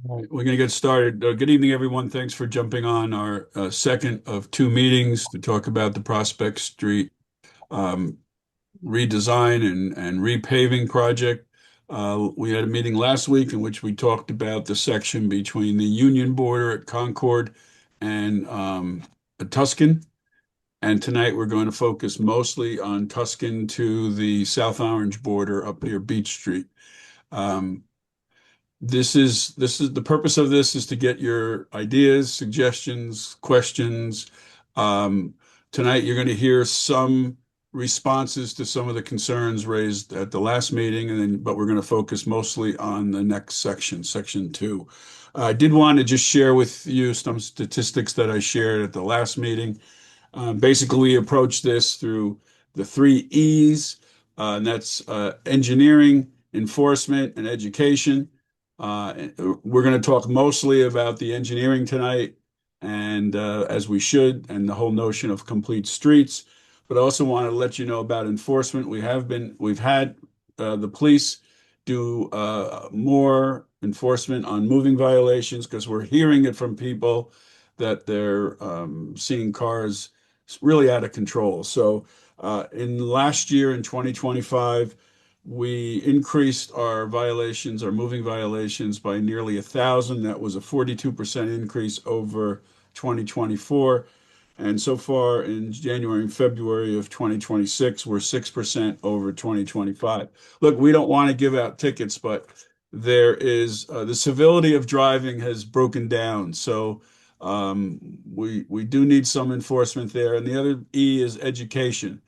All right, we're going to get started. Good evening, everyone. Thanks for jumping on our second of two meetings to talk about the Prospect Street um, redesign and repaving project. We had a meeting last week in which we talked about the section between the Union border at Concord and Tuscan. And tonight we're going to focus mostly on Tuscan to the South Orange border up near Beach Street. Um, this is the purpose of this is to get your ideas, suggestions, questions. Um, Tonight you're going to hear some responses to some of the concerns raised at the last meeting, but we're going to focus mostly on the next section, section two. I did want to just share with you some statistics that I shared at the last meeting. Basically, we approach this through the three E's, and that's engineering, enforcement, and education. We're going to talk mostly about the engineering tonight, and as we should, and the whole notion of complete streets. But I also want to let you know about enforcement. We've had the police do more enforcement on moving violations because we're hearing it from people that they're seeing cars really out of control. So in last year in 2025, we increased our violations, our moving violations by nearly 1,000. That was a 42% increase over 2024. And so far in January and February of 2026, we're 6% over 2025. Look, we don't want to give out tickets, but there is the civility of driving has broken down. So we do need some enforcement there. And the other E is education.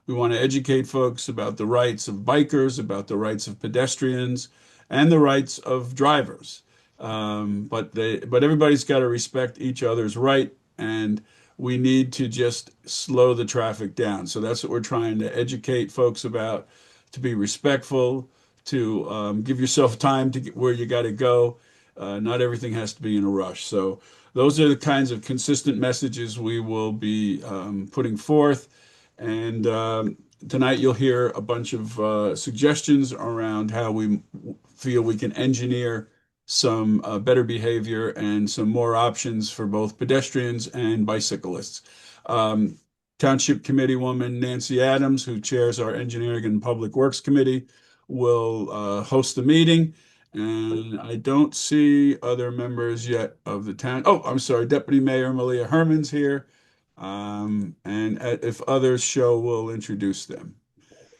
We want to educate folks about the rights of bikers, about the rights of pedestrians, and the rights of drivers. But everybody's got to respect each other's right, and we need to just slow the traffic down. So that's what we're trying to educate folks about, to be respectful, to give yourself time to get where you got to go. Not everything has to be in a rush. So those are the kinds of consistent messages we will be putting forth. And tonight you'll hear a bunch of suggestions around how we feel we can engineer some better behavior and some more options for both pedestrians and bicyclists. Um, Township Committee Woman Nancy Adams, who chairs our Engineering and Public Works Committee, will host the meeting. And I don't see other members yet of the town. Oh, I'm sorry, Deputy Mayor Malia Herman's here. And if others show, we'll introduce them.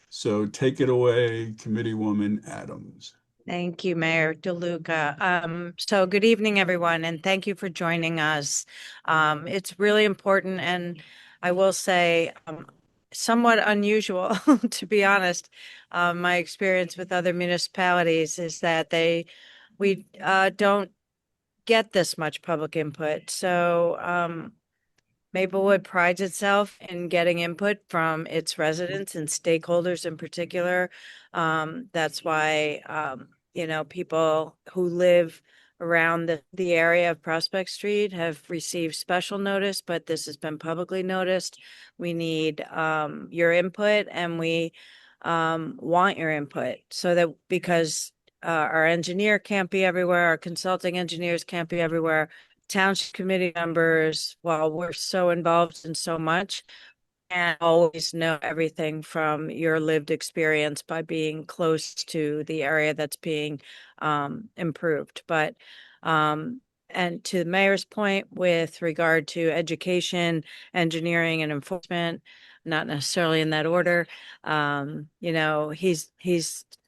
So take it away, Committee Woman Adams. Thank you, Mayor DeLuca. So good evening, everyone, and thank you for joining us. It's really important, and I will say somewhat unusual, to be honest. My experience with other municipalities is that we don't get this much public input. So Maplewood prides itself in getting input from its residents and stakeholders in particular. That's why, people who live around the area of Prospect Street have received special notice, but this has been publicly noticed. We need your input, and we want your input so that because our engineer can't be everywhere, our consulting engineers can't be everywhere, township committee members, while we're so involved in so much, and always know everything from your lived experience by being close to the area that's being improved. But and to the mayor's point with regard to education, engineering, and enforcement, not necessarily in that order. I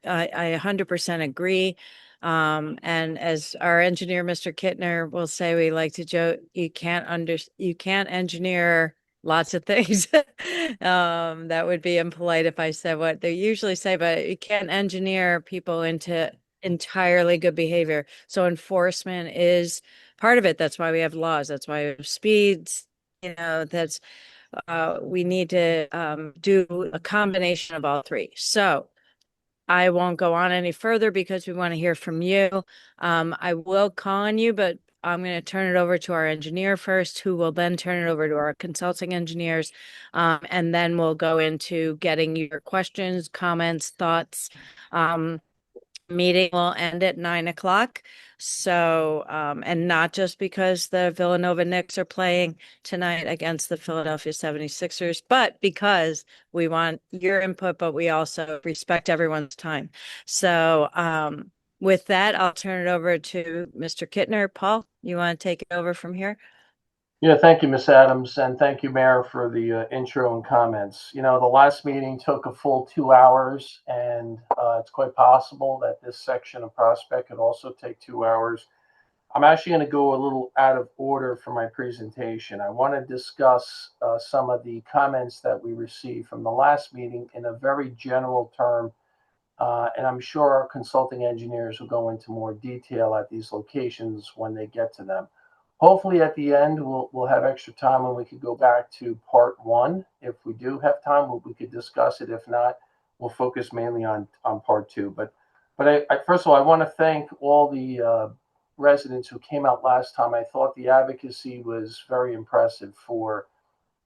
100% agree. And as our engineer, Mr. Kittner, will say, we like to joke, you can't engineer lots of things. That would be impolite if I said what they usually say, but you can't engineer people into entirely good behavior. So enforcement is part of it. That's why we have laws. That's why we have speeds. That's we need to do a combination of all three. So I won't go on any further because we want to hear from you. I will call on you, but I'm going to turn it over to our engineer first, who will then turn it over to our consulting engineers. And then we'll go into getting your questions, comments, thoughts. meeting will end at 9 o'clock. So, and not just because the Villanova Knicks are playing tonight against the Philadelphia 76ers, but because we want your input, but we also respect everyone's time. So, with that, I'll turn it over to Mr. Kittner. Paul, you want to take it over from here? Yeah, thank you, Ms. Adams, and thank you, Mayor, for the intro and comments. You know, the last meeting took a full 2 hours, and it's quite possible that this section of Prospect could also take 2 hours. I'm actually going to go a little out of order for my presentation. I want to discuss some of the comments that we received from the last meeting in a very general term, and I'm sure our consulting engineers will go into more detail at these locations when they get to them. Hopefully at the end, we'll have extra time and we could go back to part one. If we do have time, we could discuss it. If not, we'll focus mainly on part two. But first of all, I want to thank all the residents who came out last time. I thought the advocacy was very impressive for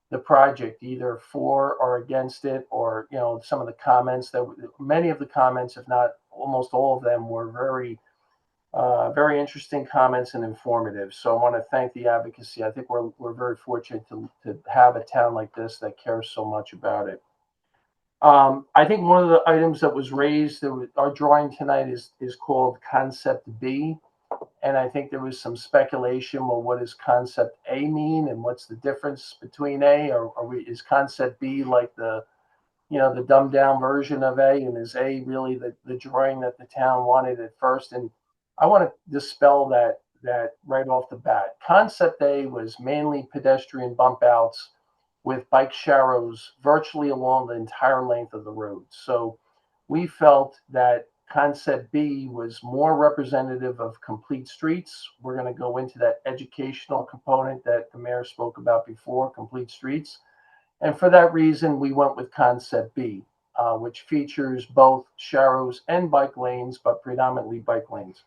the project, either for or against it, or some of the comments many of the comments, if not almost all of them, were very interesting comments and informative. So I want to thank the advocacy. I think we're very fortunate to have a town like this that cares so much about it. I think one of the items that was raised, our drawing tonight is called Concept B. And I think there was some speculation, well, what does Concept A mean? And what's the difference between A? Is Concept B like the dumbed down version of A? And is A really the drawing that the town wanted at first? And I want to dispel that right off the bat. Concept A was mainly pedestrian bump outs with bike sharrows virtually along the entire length of the road. So we felt that Concept B was more representative of complete streets. We're going to go into that educational component that the mayor spoke about before, complete streets. And for that reason, we went with Concept B, which features both sharrows and bike lanes, but predominantly bike lanes.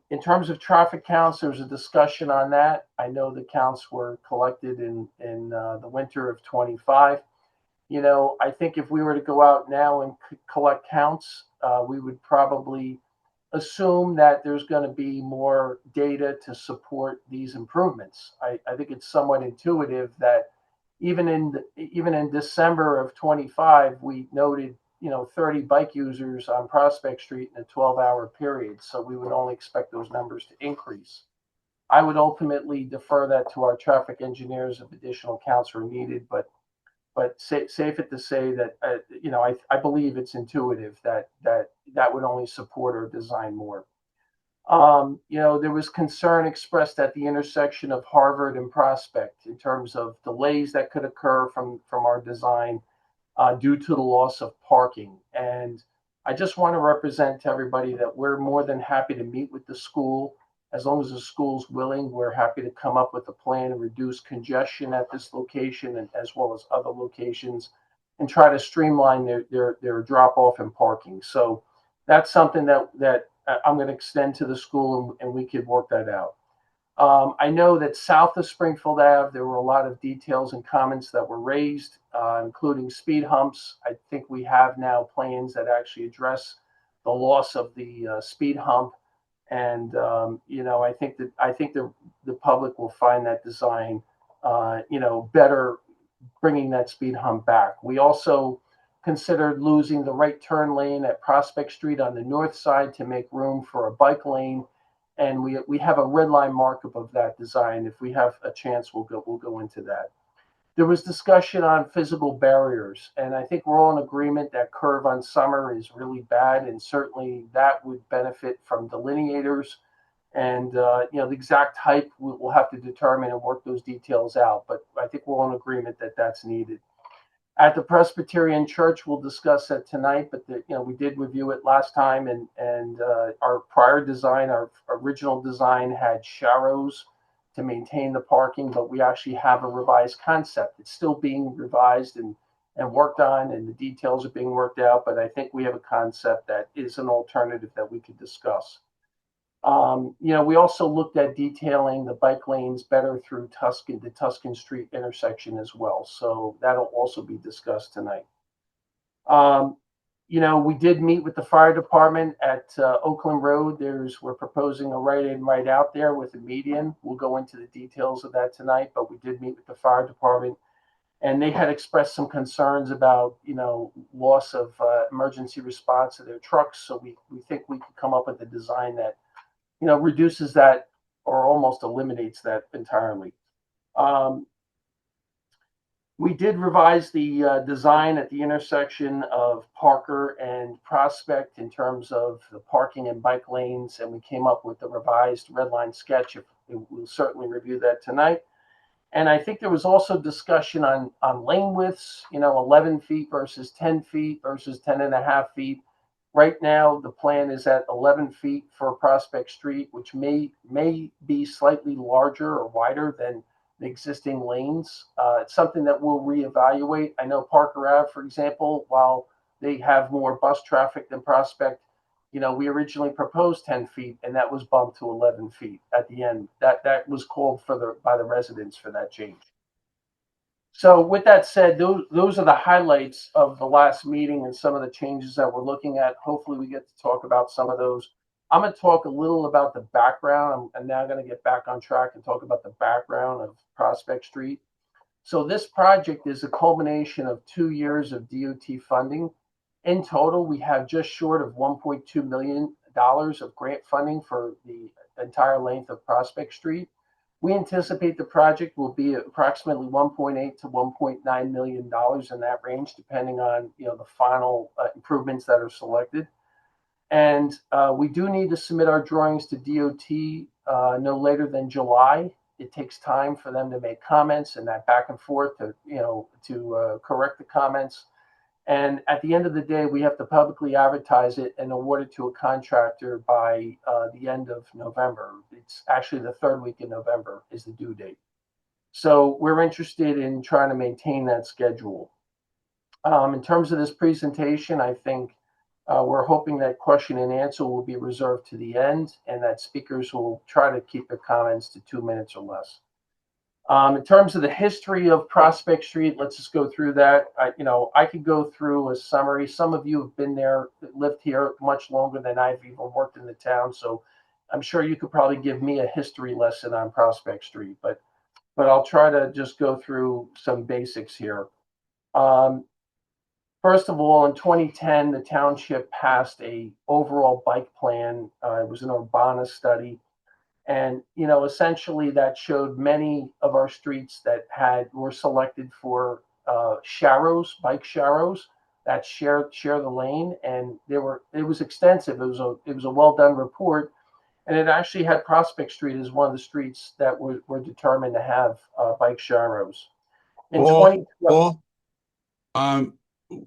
In terms of traffic counts, there was a discussion on that. I know the counts were collected in the winter of 25. I think if we were to go out now and collect counts, we would probably assume that there's going to be more data to support these improvements. I think it's somewhat intuitive that even in December of 25, we noted 30 bike users on Prospect Street in a 12-hour period. So we would only expect those numbers to increase. I would ultimately defer that to our traffic engineers if additional counts are needed, but safe it to say that I believe it's intuitive that would only support our design more. There was concern expressed at the intersection of Harvard and Prospect in terms of delays that could occur from our design due to the loss of parking. And I just want to represent to everybody that we're more than happy to meet with the school. As long as the school's willing, we're happy to come up with a plan to reduce congestion at this location and as well as other locations and try to streamline their drop off and parking. So that's something that I'm going to extend to the school and we could work that out. I know that south of Springfield Ave, there were a lot of details and comments that were raised, including speed humps. I think we have now plans that actually address the loss of the speed hump. And, I think the public will find that design, better bringing that speed hump back. We also considered losing the right turn lane at Prospect Street on the north side to make room for a bike lane. And we have a red line markup of that design. If we have a chance, we'll go into that. There was discussion on physical barriers, and I think we're all in agreement that curve on Summer is really bad, and certainly that would benefit from delineators. And the exact type we'll have to determine and work those details out. But I think we're all in agreement that that's needed. At the Presbyterian Church, we'll discuss that tonight, but we did review it last time, and our prior design, our original design had sharrows to maintain the parking, but we actually have a revised concept. It's still being revised and worked on, and the details are being worked out, but I think we have a concept that is an alternative that we could discuss. We also looked at detailing the bike lanes better through the Tuscan Street intersection as well. So that'll also be discussed tonight. We did meet with the fire department at Oakland Road. We're proposing a right in, right out there with a median. We'll go into the details of that tonight, but we did meet with the fire department, and they had expressed some concerns about, loss of emergency response to their trucks. So we think we could come up with a design that, reduces that or almost eliminates that entirely. We did revise the design at the intersection of Parker and Prospect in terms of the parking and bike lanes, and we came up with the revised red line sketch. We'll certainly review that tonight. And I think there was also discussion on lane widths, 11 feet versus 10 feet versus 10 and a half feet. Right now, the plan is at 11 feet for Prospect Street, which may be slightly larger or wider than the existing lanes. It's something that we'll reevaluate. I know Parker Ave, for example, while they have more bus traffic than Prospect, we originally proposed 10 feet, and that was bumped to 11 feet at the end. That was called by the residents for that change. So with that said, those are the highlights of the last meeting and some of the changes that we're looking at. Hopefully we get to talk about some of those. I'm going to talk a little about the background. I'm now going to get back on track and talk about the background of Prospect Street. So this project is a culmination of 2 years of DOT funding. In total, we have just short of $1.2 million of grant funding for the entire length of Prospect Street. We anticipate the project will be approximately $1.8 to $1.9 million in that range, depending on the final improvements that are selected. And we do need to submit our drawings to DOT no later than July. It takes time for them to make comments and that back and forth to correct the comments. And at the end of the day, we have to publicly advertise it and award it to a contractor by the end of November. It's actually the third week in November is the due date. So we're interested in trying to maintain that schedule. In terms of this presentation, I think we're hoping that question and answer will be reserved to the end and that speakers will try to keep their comments to 2 minutes or less. In terms of the history of Prospect Street, let's just go through that. I could go through a summary. Some of you have been there, lived here much longer than I've even worked in the town. So I'm sure you could probably give me a history lesson on Prospect Street, but I'll try to just go through some basics here. First of all, in 2010, the township passed a overall bike plan. It was an Urbana study. And, essentially that showed many of our streets that were selected for bike sharrows that share the lane. And it was extensive. It was a well-done report. And it actually had Prospect Street as one of the streets that were determined to have bike sharrows. In 2012,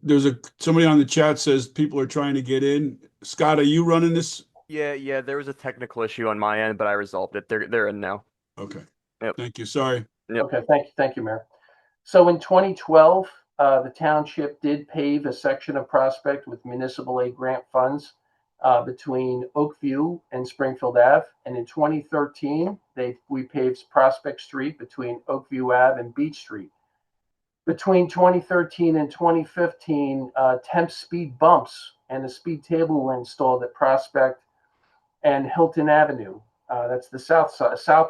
there's somebody on the chat says people are trying to get in. Scott, are you running this? Yeah, there was a technical issue on my end, but I resolved it. They're in now. Okay. Yep. Thank you. Sorry. Yep. Okay, thank you, Mayor. So in 2012, the township did pave a section of Prospect with municipal aid grant funds between Oakview and Springfield Ave. And in 2013, we paved Prospect Street between Oakview Ave and Beach Street. Between 2013 and 2015, temp speed bumps and a speed table were installed at Prospect and Hilton Avenue. That's the south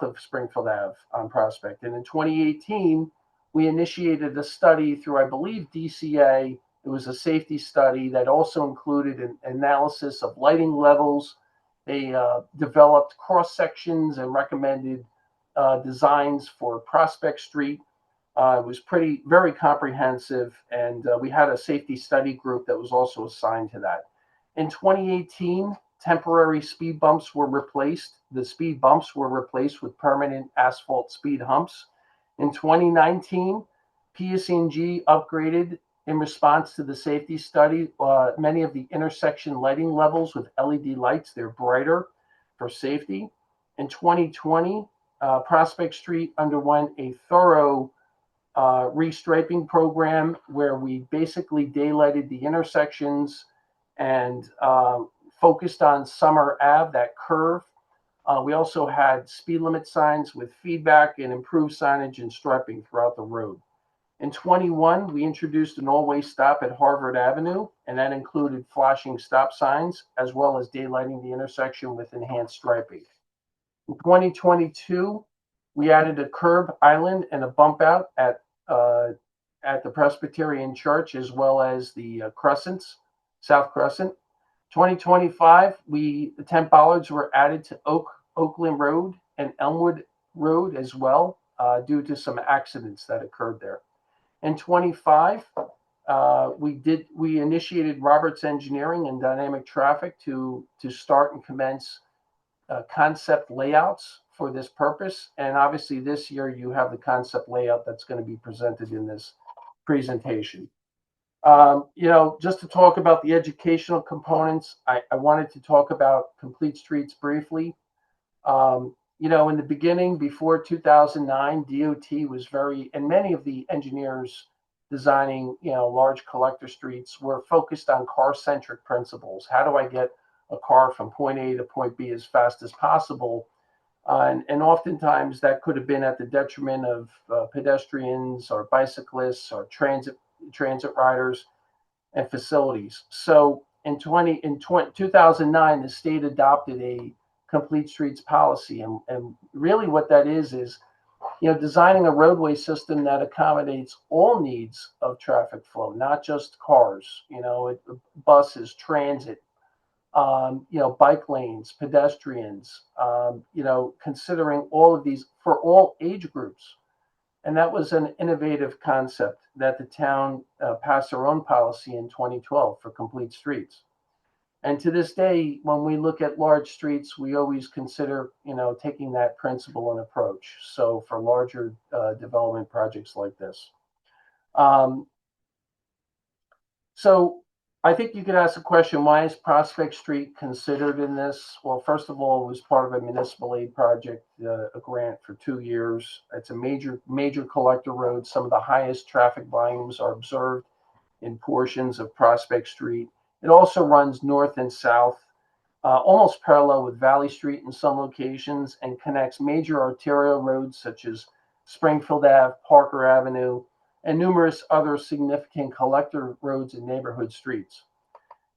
of Springfield Ave on Prospect. And in 2018, we initiated a study through, I believe, DCA. It was a safety study that also included an analysis of lighting levels. They developed cross sections and recommended designs for Prospect Street. It was very comprehensive, and we had a safety study group that was also assigned to that. In 2018, temporary speed bumps were replaced. The speed bumps were replaced with permanent asphalt speed humps. In 2019, PSE&G upgraded in response to the safety study many of the intersection lighting levels with LED lights. They're brighter for safety. In 2020, Prospect Street underwent a thorough restriping program where we basically daylighted the intersections and focused on Summer Ave, that curve. We also had speed limit signs with feedback and improved signage and striping throughout the road. In 21, we introduced an all-way stop at Harvard Avenue, and that included flashing stop signs as well as daylighting the intersection with enhanced striping. In 2022, we added a curb island and a bump out at the Presbyterian Church as well as the Crescents, South Crescent. 2025, the 10 bollards were added to Oakland Road and Elmwood Road as well, due to some accidents that occurred there. In 25, we initiated Roberts Engineering and Dynamic Traffic to start and commence concept layouts for this purpose. And obviously this year you have the concept layout that's going to be presented in this presentation. Just to talk about the educational components, I wanted to talk about Complete Streets briefly. In the beginning, before 2009, DOT was and many of the engineers designing, large collector streets were focused on car-centric principles. How do I get a car from point A to point B as fast as possible? And oftentimes that could have been at the detriment of pedestrians or bicyclists or transit riders and facilities. So in 2009, the state adopted a Complete Streets policy. And really what that is, designing a roadway system that accommodates all needs of traffic flow, not just cars, buses, transit, bike lanes, pedestrians, considering all of these for all age groups. And that was an innovative concept that the town passed their own policy in 2012 for Complete Streets. And to this day, when we look at large streets, we always consider, taking that principle and approach. So for larger development projects like this. So I think you could ask the question, why is Prospect Street considered in this? Well, first of all, it was part of a municipal aid project, a grant for 2 years. It's a major collector road. Some of the highest traffic volumes are observed in portions of Prospect Street. It also runs north and south, almost parallel with Valley Street in some locations, and connects major arterial roads such as Springfield Ave, Parker Avenue, and numerous other significant collector roads and neighborhood streets.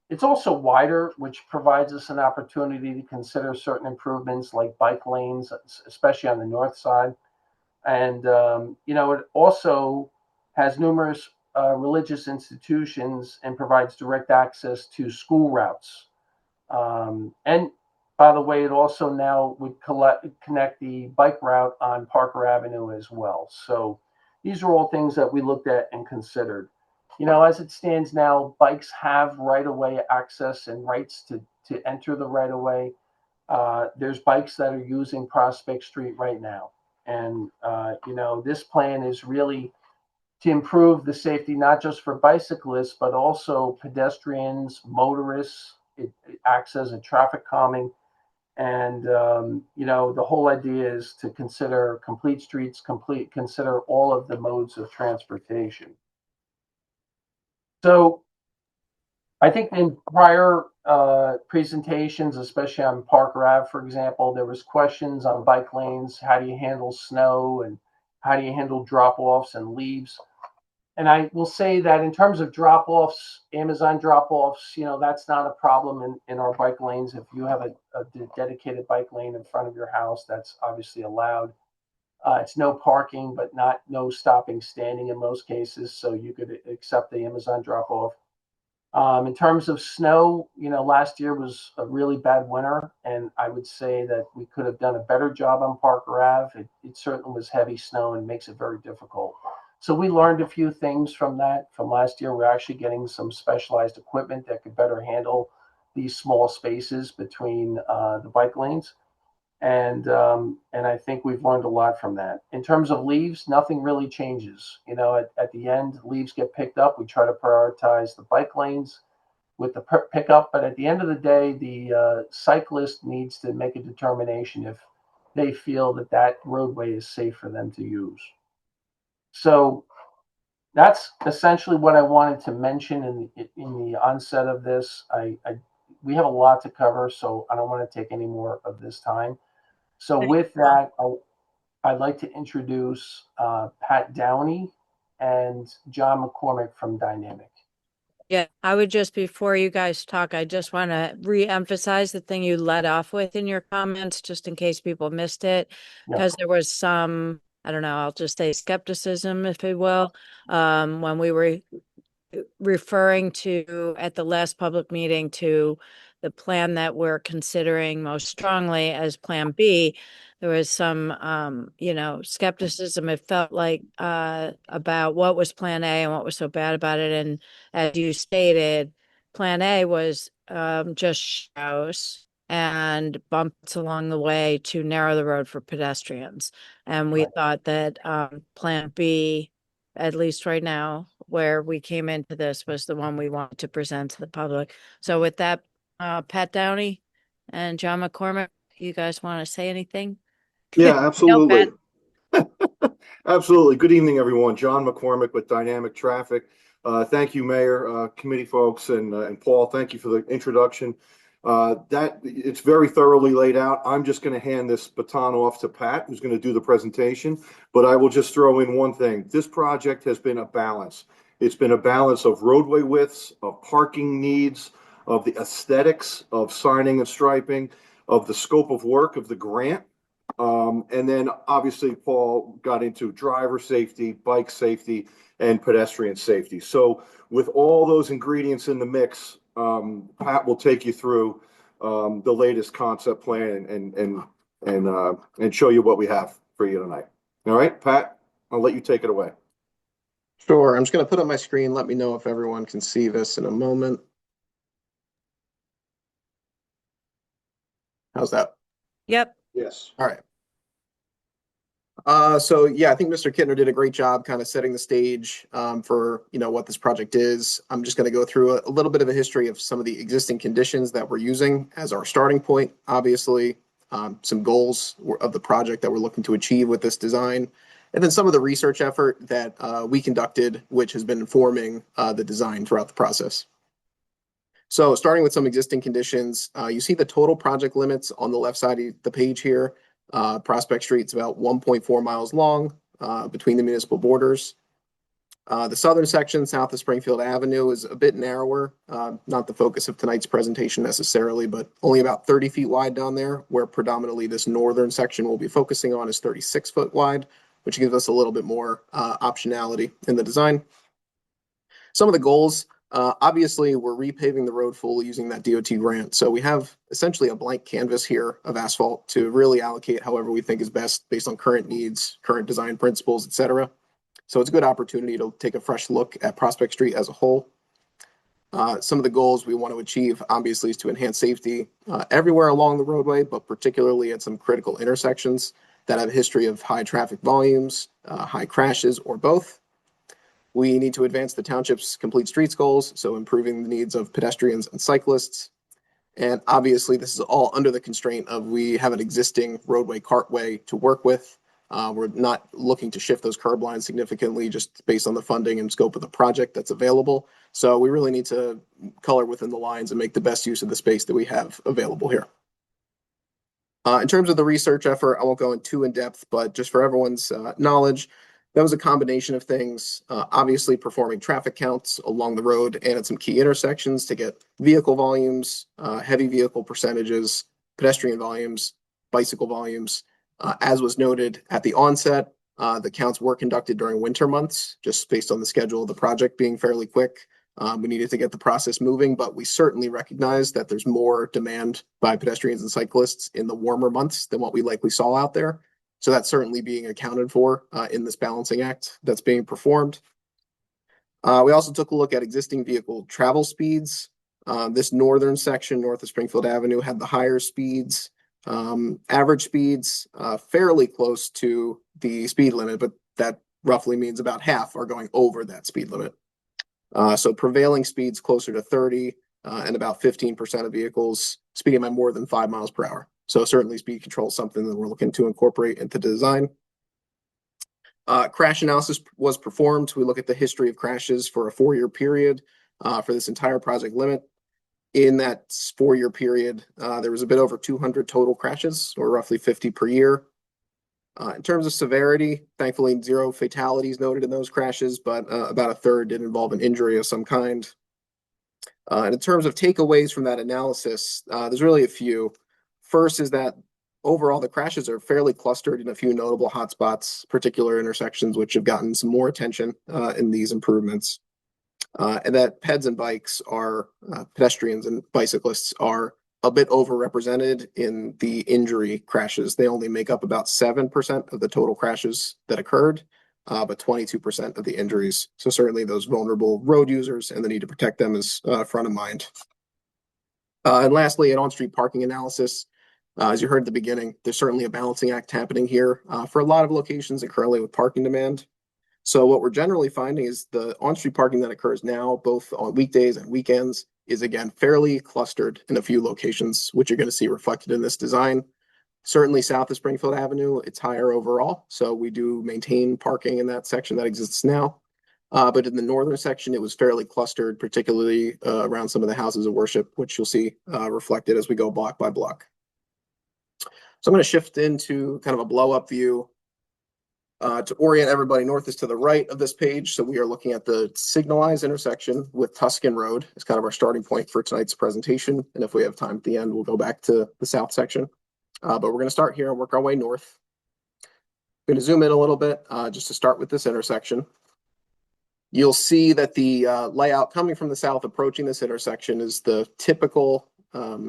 It's also wider, which provides us an opportunity to consider certain improvements like bike lanes, especially on the north side. And, it also has numerous religious institutions and provides direct access to school routes. And by the way, it also now would connect the bike route on Parker Avenue as well. So these are all things that we looked at and considered. As it stands now, bikes have right-of-way access and rights to enter the right-of-way. There's bikes that are using Prospect Street right now. And, this plan is really to improve the safety, not just for bicyclists, but also pedestrians, motorists. It acts as a traffic calming. And, the whole idea is to consider Complete Streets, consider all of the modes of transportation. So I think in prior presentations, especially on Parker Ave, for example, there was questions on bike lanes. How do you handle snow and how do you handle drop-offs and leaves? And I will say that in terms of drop-offs, Amazon drop-offs, that's not a problem in our bike lanes. If you have a dedicated bike lane in front of your house, that's obviously allowed. It's no parking, but no stopping, standing in most cases. So you could accept the Amazon drop-off. In terms of snow, last year was a really bad winter, and I would say that we could have done a better job on Parker Ave. It certainly was heavy snow and makes it very difficult. So we learned a few things from last year. We're actually getting some specialized equipment that could better handle these small spaces between the bike lanes. And I think we've learned a lot from that. In terms of leaves, nothing really changes. At the end, leaves get picked up. We try to prioritize the bike lanes with the pickup. But at the end of the day, the cyclist needs to make a determination if they feel that roadway is safe for them to use. So that's essentially what I wanted to mention in the onset of this. We have a lot to cover, so I don't want to take any more of this time. So with that, I'd like to introduce Pat Downey, and John McCormick from Dynamic. Yeah, I would just, before you guys talk, I just want to re-emphasize the thing you led off with in your comments, just in case people missed it, Yeah. because there was some, I don't know, I'll just say skepticism, if you will, when we were referring to, at the last public meeting, to the plan that we're considering most strongly as Plan B. There was some, skepticism. It felt like, about what was Plan A and what was so bad about it. And as you stated, Plan A was, just shadows and bumps along the way to narrow the road for pedestrians. And we Right. thought that, Plan B, at least right now, where we came into this, was the one we wanted to present to the public. So with that, Pat Downey and John McCormick, you guys want to say anything? Yeah, No, absolutely. Pat. Absolutely. Good evening, everyone. John McCormick with Dynamic Traffic. Thank you, Mayor, committee folks, and Paul. Thank you for the introduction. That it's very thoroughly laid out. I'm just going to hand this baton off to Pat, who's going to do the presentation. But I will just throw in one thing. This project has been a balance. It's been a balance of roadway widths, of parking needs, of the aesthetics of signing and striping, of the scope of work of the grant. And then obviously Paul got into driver safety, bike safety, and pedestrian safety. So with all those ingredients in the mix, Pat will take you through the latest concept plan and show you what we have for you tonight. All right, Pat, I'll let you take it away. Sure. I'm just going to put up my screen. Let me know if everyone can see this in a moment. How's that? Yep. Yes. All right. So yeah, I think Mr. Kittner did a great job kind of setting the stage for what this project is. I'm just going to go through a little bit of a history of some of the existing conditions that we're using as our starting point. Obviously, some goals of the project that we're looking to achieve with this design, and then some of the research effort that we conducted, which has been informing the design throughout the process. So starting with some existing conditions, you see the total project limits on the left side of the page here. Prospect Street's about 1.4 miles long between the municipal borders. The southern section, south of Springfield Avenue, is a bit narrower, not the focus of tonight's presentation necessarily, but only about 30 feet wide down there, where predominantly this northern section we'll be focusing on is 36 foot wide, which gives us a little bit more optionality in the design. Some of the goals, obviously, we're repaving the road fully using that DOT grant. So we have essentially a blank canvas here of asphalt to really allocate however we think is best based on current needs, current design principles, et cetera. So it's a good opportunity to take a fresh look at Prospect Street as a whole. Some of the goals we want to achieve, obviously, is to enhance safety everywhere along the roadway, but particularly at some critical intersections that have a history of high traffic volumes, high crashes, or both. We need to advance the township's complete streets goals, so improving the needs of pedestrians and cyclists. And obviously, this is all under the constraint of we have an existing roadway cartway to work with. We're not looking to shift those curb lines significantly just based on the funding and scope of the project that's available. So we really need to color within the lines and make the best use of the space that we have available here. In terms of the research effort, I won't go too in depth, but just for everyone's knowledge, that was a combination of things, obviously performing traffic counts along the road and at some key intersections to get vehicle volumes, heavy vehicle percentages, pedestrian volumes, bicycle volumes. As was noted at the onset, the counts were conducted during winter months, just based on the schedule of the project being fairly quick. We needed to get the process moving, but we certainly recognize that there's more demand by pedestrians and cyclists in the warmer months than what we likely saw out there. So that's certainly being accounted for in this balancing act that's being performed. We also took a look at existing vehicle travel speeds. This northern section, north of Springfield Avenue, had the higher speeds, average speeds fairly close to the speed limit, but that roughly means about half are going over that speed limit. So prevailing speeds closer to 30 and about 15% of vehicles speeding by more than 5 miles per hour. So certainly speed control is something that we're looking to incorporate into the design. Crash analysis was performed. We look at the history of crashes for a 4-year period for this entire project limit. In that 4-year period, there was a bit over 200 total crashes, or roughly 50 per year. In terms of severity, thankfully 0 fatalities noted in those crashes, but about a third did involve an injury of some kind. And in terms of takeaways from that analysis, there's really a few. First is that overall the crashes are fairly clustered in a few notable hotspots, particular intersections, which have gotten some more attention in these improvements. And that peds and bikes are, pedestrians and bicyclists are a bit overrepresented in the injury crashes. They only make up about 7% of the total crashes that occurred, but 22% of the injuries. So certainly those vulnerable road users and the need to protect them is front of mind. And lastly, an on-street parking analysis. As you heard at the beginning, there's certainly a balancing act happening here for a lot of locations and currently with parking demand. So what we're generally finding is the on-street parking that occurs now, both on weekdays and weekends, is again fairly clustered in a few locations, which you're going to see reflected in this design. Certainly south of Springfield Avenue, it's higher overall. So we do maintain parking in that section that exists now. But in the northern section, it was fairly clustered, particularly around some of the houses of worship, which you'll see reflected as we go block by block. So I'm going to shift into kind of a blow up view to orient everybody. North is to the right of this page. So we are looking at the signalized intersection with Tuscan Road as kind of our starting point for tonight's presentation. And if we have time at the end, we'll go back to the south section. But we're going to start here and work our way north. I'm going to zoom in a little bit just to start with this intersection. You'll see that the layout coming from the south approaching this intersection is the typical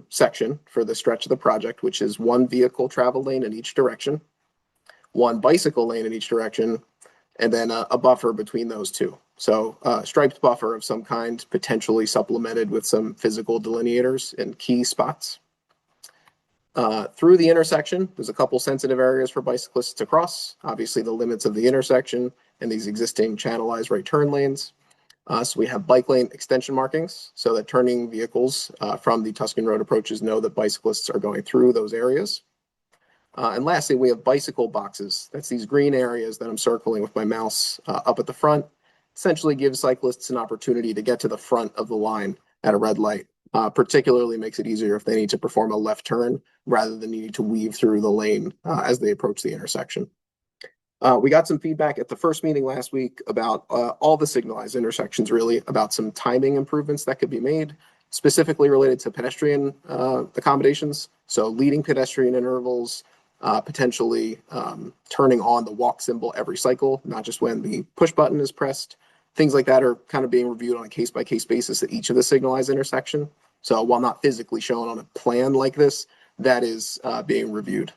section for the stretch of the project, which is 1 vehicle travel lane in each direction, 1 bicycle lane in each direction, and then a buffer between those two. So striped buffer of some kind, potentially supplemented with some physical delineators in key spots. Through the intersection, there's a couple sensitive areas for bicyclists to cross, obviously the limits of the intersection and these existing channelized right turn lanes. So we have bike lane extension markings so that turning vehicles from the Tuscan Road approaches know that bicyclists are going through those areas. And lastly, we have bicycle boxes. That's these green areas that I'm circling with my mouse up at the front. Essentially gives cyclists an opportunity to get to the front of the line at a red light. Particularly makes it easier if they need to perform a left turn rather than needing to weave through the lane as they approach the intersection. We got some feedback at the first meeting last week about all the signalized intersections, really, about some timing improvements that could be made, specifically related to pedestrian accommodations. So leading pedestrian intervals, potentially turning on the walk symbol every cycle, not just when the push button is pressed. Things like that are kind of being reviewed on a case-by-case basis at each of the signalized intersection. So while not physically shown on a plan like this, that is being reviewed.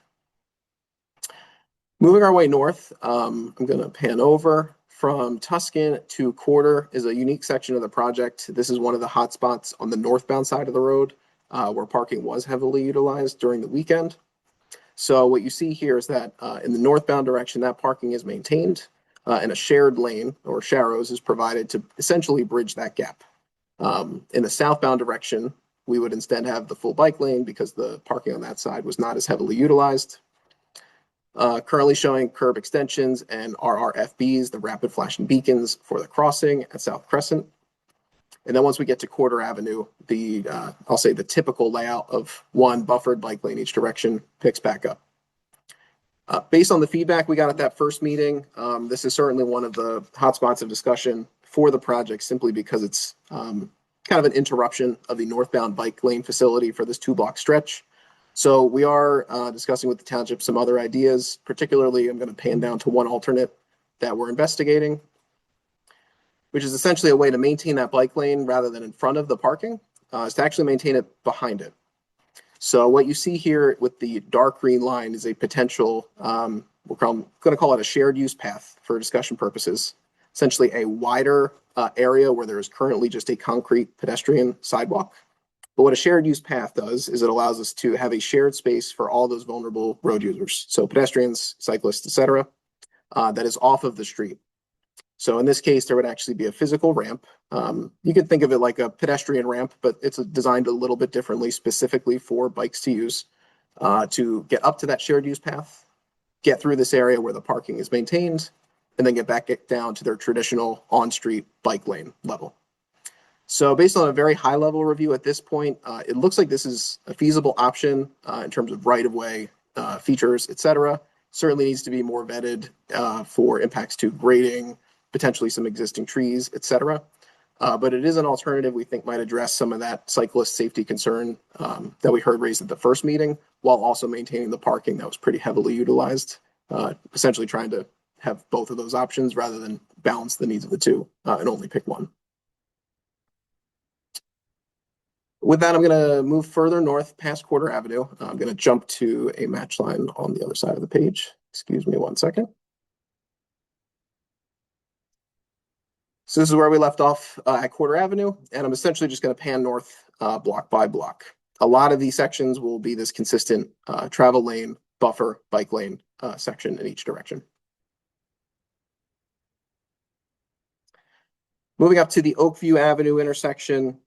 Moving our way north, I'm going to pan over from Tuscan to Quarter is a unique section of the project. This is one of the hotspots on the northbound side of the road where parking was heavily utilized during the weekend. So what you see here is that in the northbound direction, that parking is maintained and a shared lane or sharrows is provided to essentially bridge that gap. In the southbound direction, we would instead have the full bike lane because the parking on that side was not as heavily utilized. Currently showing curb extensions and RRFBs, the rapid flashing beacons for the crossing at South Crescent. And then once we get to Quarter Avenue, I'll say the typical layout of 1 buffered bike lane each direction picks back up. Based on the feedback we got at that first meeting, this is certainly one of the hotspots of discussion for the project simply because it's kind of an interruption of the northbound bike lane facility for this 2-block stretch. So we are discussing with the township some other ideas. Particularly, I'm going to pan down to one alternate that we're investigating, which is essentially a way to maintain that bike lane rather than in front of the parking, is to actually maintain it behind it. So what you see here with the dark green line is a potential, we're going to call it a shared use path for discussion purposes, essentially a wider area where there is currently just a concrete pedestrian sidewalk. But what a shared use path does is it allows us to have a shared space for all those vulnerable road users. So pedestrians, cyclists, etc., that is off of the street. So in this case, there would actually be a physical ramp. You could think of it like a pedestrian ramp, but it's designed a little bit differently, specifically for bikes to use to get up to that shared use path, get through this area where the parking is maintained, and then get back down to their traditional on-street bike lane level. So based on a very high-level review at this point, it looks like this is a feasible option in terms of right-of-way features, etc. certainly needs to be more vetted for impacts to grading, potentially some existing trees, etc. But it is an alternative we think might address some of that cyclist safety concern that we heard raised at the first meeting, while also maintaining the parking that was pretty heavily utilized, essentially trying to have both of those options rather than balance the needs of the two and only pick one. With that, I'm going to move further north past Quarter Avenue. I'm going to jump to a match line on the other side of the page. Excuse me one second. So this is where we left off at Quarter Avenue, and I'm essentially just going to pan north block by block. A lot of these sections will be this consistent travel lane, buffer, bike lane section in each direction. Moving up to the Oakview Avenue intersection.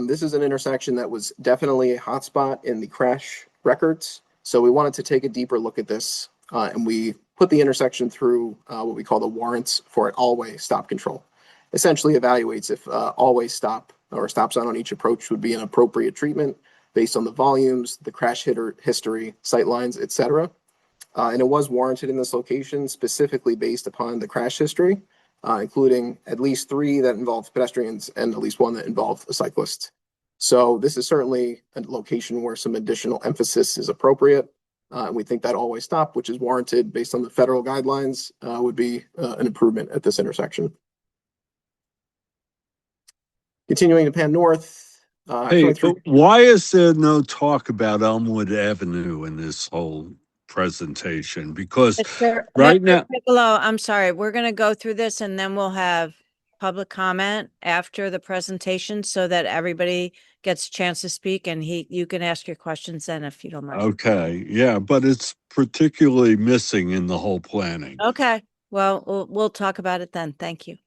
This is an intersection that was definitely a hotspot in the crash records. So we wanted to take a deeper look at this, and we put the intersection through what we call the warrants for an all-way stop control. Essentially evaluates if all-way stop or a stop sign on each approach would be an appropriate treatment based on the volumes, the crash history, sight lines, etc. And it was warranted in this location specifically based upon the crash history, including at least 3 that involved pedestrians and at least 1 that involved a cyclist. So this is certainly a location where some additional emphasis is appropriate. And we think that all-way stop, which is warranted based on the federal guidelines, would be an improvement at this intersection. Continuing to pan north. Hey, why is there no talk about Elmwood Avenue in this whole presentation? Because right now, Piccolo, I'm sorry, we're going to go through this and then we'll have public comment after the presentation so that everybody gets a chance to speak, and you can ask your questions then if you don't mind. okay, yeah, but it's particularly missing in the whole planning. Okay, well, we'll talk about it then. Thank you.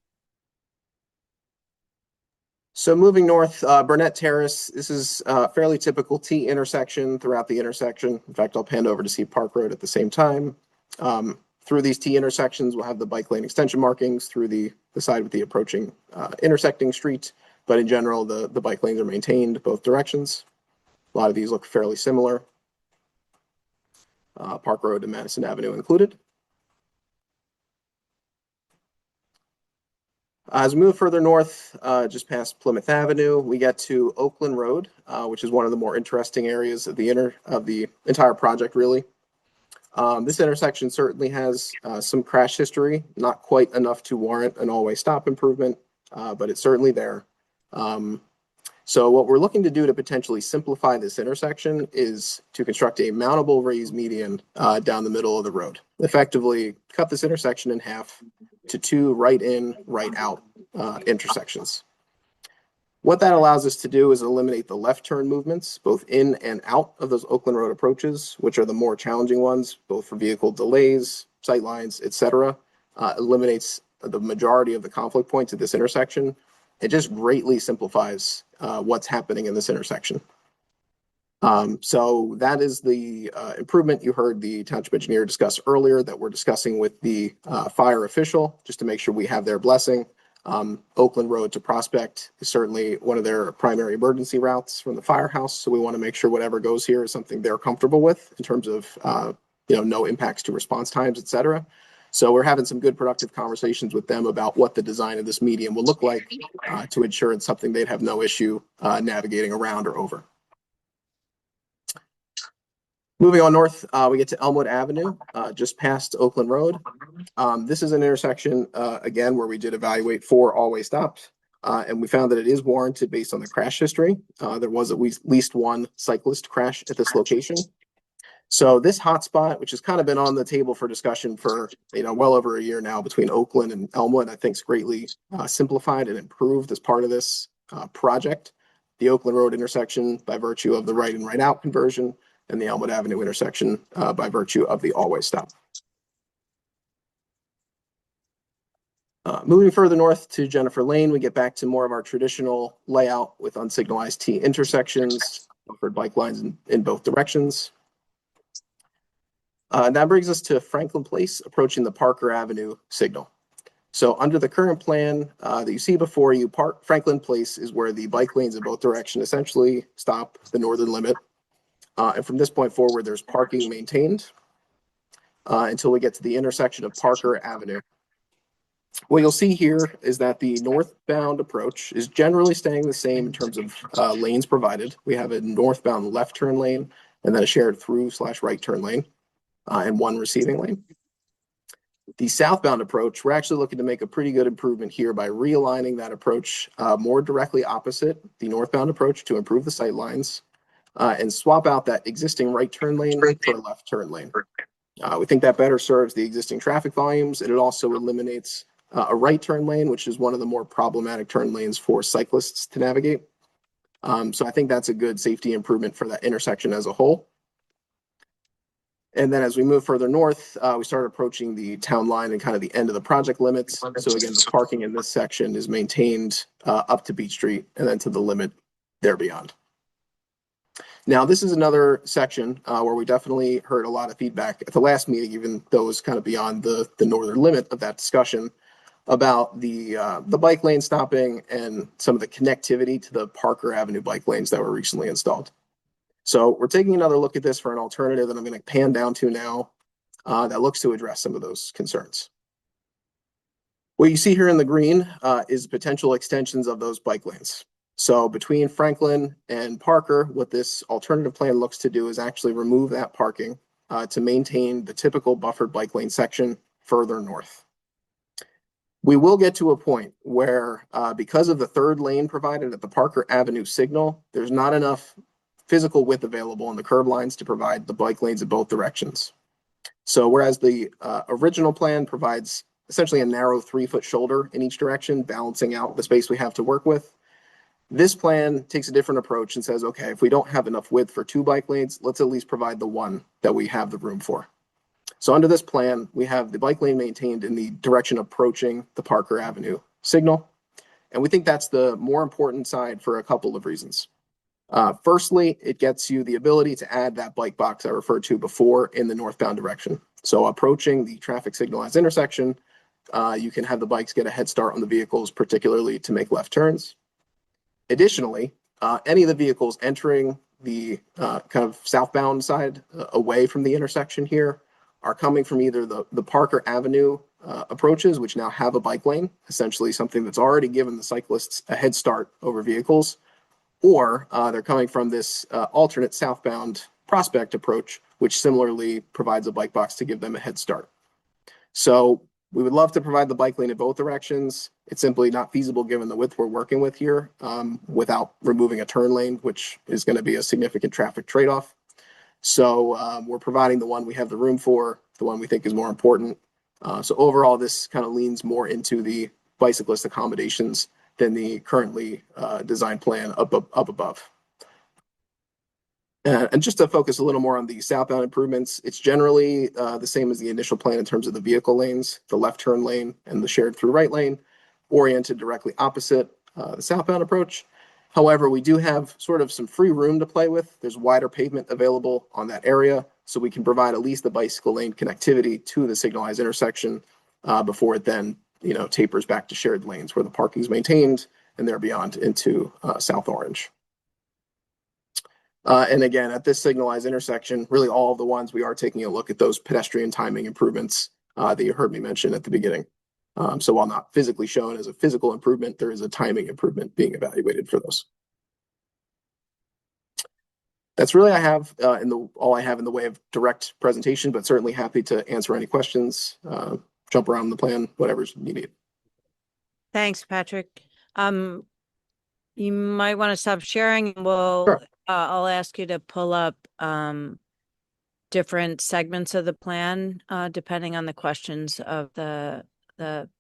So moving north, Burnett Terrace, this is a fairly typical T intersection throughout the intersection. In fact, I'll pan over to see Park Road at the same time. Through these T intersections, we'll have the bike lane extension markings through the side with the approaching intersecting street. But in general, the bike lanes are maintained both directions. A lot of these look fairly similar. Park Road and Madison Avenue included. As we move further north, just past Plymouth Avenue, we get to Oakland Road, which is one of the more interesting areas of the entire project, really. This intersection certainly has some crash history, not quite enough to warrant an all-way stop improvement, but it's certainly there. So what we're looking to do to potentially simplify this intersection is to construct a mountable raised median down the middle of the road. Effectively cut this intersection in half to 2 right in, right out intersections. What that allows us to do is eliminate the left turn movements, both in and out of those Oakland Road approaches, which are the more challenging ones, both for vehicle delays, sight lines, etc. Eliminates the majority of the conflict points at this intersection. It just greatly simplifies what's happening in this intersection. So that is the improvement you heard the township engineer discuss earlier that we're discussing with the fire official, just to make sure we have their blessing. Oakland Road to Prospect is certainly one of their primary emergency routes from the firehouse. So we want to make sure whatever goes here is something they're comfortable with in terms of no impacts to response times, et cetera. So we're having some good productive conversations with them about what the design of this median will look like to ensure it's something they'd have no issue navigating around or over. Moving on north, we get to Elmwood Avenue, just past Oakland Road. This is an intersection, again, where we did evaluate for all-way stops, and we found that it is warranted based on the crash history. There was at least 1 cyclist crash at this location. So this hotspot, which has kind of been on the table for discussion for well over a year now between Oakland and Elmwood, I think is greatly simplified and improved as part of this project. The Oakland Road intersection by virtue of the right in, right out conversion, and the Elmwood Avenue intersection by virtue of the all-way stop. Moving further north to Jennifer Lane, we get back to more of our traditional layout with unsignalized T intersections, buffered bike lines in both directions. That brings us to Franklin Place, approaching the Parker Avenue signal. So under the current plan that you see before you, Franklin Place is where the bike lanes in both directions essentially stop the northern limit. And from this point forward, there's parking maintained. until we get to the intersection of Parker Avenue. What you'll see here is that the northbound approach is generally staying the same in terms of lanes provided. We have a northbound left turn lane and then a shared through/right turn lane and one receiving lane. The southbound approach, we're actually looking to make a pretty good improvement here by realigning that approach more directly opposite the northbound approach to improve the sight lines and swap out that existing right turn lane for a left turn lane. We think that better serves the existing traffic volumes, and it also eliminates a right turn lane, which is one of the more problematic turn lanes for cyclists to navigate. So I think that's a good safety improvement for that intersection as a whole. And then as we move further north, we start approaching the town line and kind of the end of the project limits. So again, the parking in this section is maintained up to Beach Street and then to the limit there beyond. Now, this is another section where we definitely heard a lot of feedback at the last meeting, even though it was kind of beyond the northern limit of that discussion, about the bike lane stopping and some of the connectivity to the Parker Avenue bike lanes that were recently installed. So we're taking another look at this for an alternative that I'm going to pan down to now that looks to address some of those concerns. What you see here in the green is potential extensions of those bike lanes. So between Franklin and Parker, what this alternative plan looks to do is actually remove that parking to maintain the typical buffered bike lane section further north. We will get to a point where because of the third lane provided at the Parker Avenue signal, there's not enough physical width available in the curb lines to provide the bike lanes in both directions. So whereas the original plan provides essentially a narrow 3-foot shoulder in each direction, balancing out the space we have to work with, this plan takes a different approach and says, okay, if we don't have enough width for 2 bike lanes, let's at least provide the one that we have the room for. So under this plan, we have the bike lane maintained in the direction approaching the Parker Avenue signal. And we think that's the more important side for a couple of reasons. Firstly, it gets you the ability to add that bike box I referred to before in the northbound direction. So approaching the traffic signalized intersection, you can have the bikes get a head start on the vehicles, particularly to make left turns. Additionally, any of the vehicles entering the kind of southbound side away from the intersection here are coming from either the Parker Avenue approaches, which now have a bike lane, essentially something that's already given the cyclists a head start over vehicles, or they're coming from this alternate southbound Prospect approach, which similarly provides a bike box to give them a head start. So we would love to provide the bike lane in both directions. It's simply not feasible given the width we're working with here without removing a turn lane, which is going to be a significant traffic trade-off. So we're providing the one we have the room for, the one we think is more important. So overall, this kind of leans more into the bicyclist accommodations than the currently designed plan up above. And just to focus a little more on the southbound improvements, it's generally the same as the initial plan in terms of the vehicle lanes, the left turn lane and the shared through right lane, oriented directly opposite the southbound approach. However, we do have sort of some free room to play with. There's wider pavement available on that area, so we can provide at least the bicycle lane connectivity to the signalized intersection before it then tapers back to shared lanes where the parking is maintained and there beyond into South Orange. And again, at this signalized intersection, really all of the ones we are taking a look at those pedestrian timing improvements that you heard me mention at the beginning. So while not physically shown as a physical improvement, there is a timing improvement being evaluated for those. That's really all I have in the way of direct presentation, but certainly happy to answer any questions, jump around the plan, whatever's needed. Thanks, Patrick. You might want to stop sharing. Sure. I'll ask you to pull up different segments of the plan, depending on the questions of the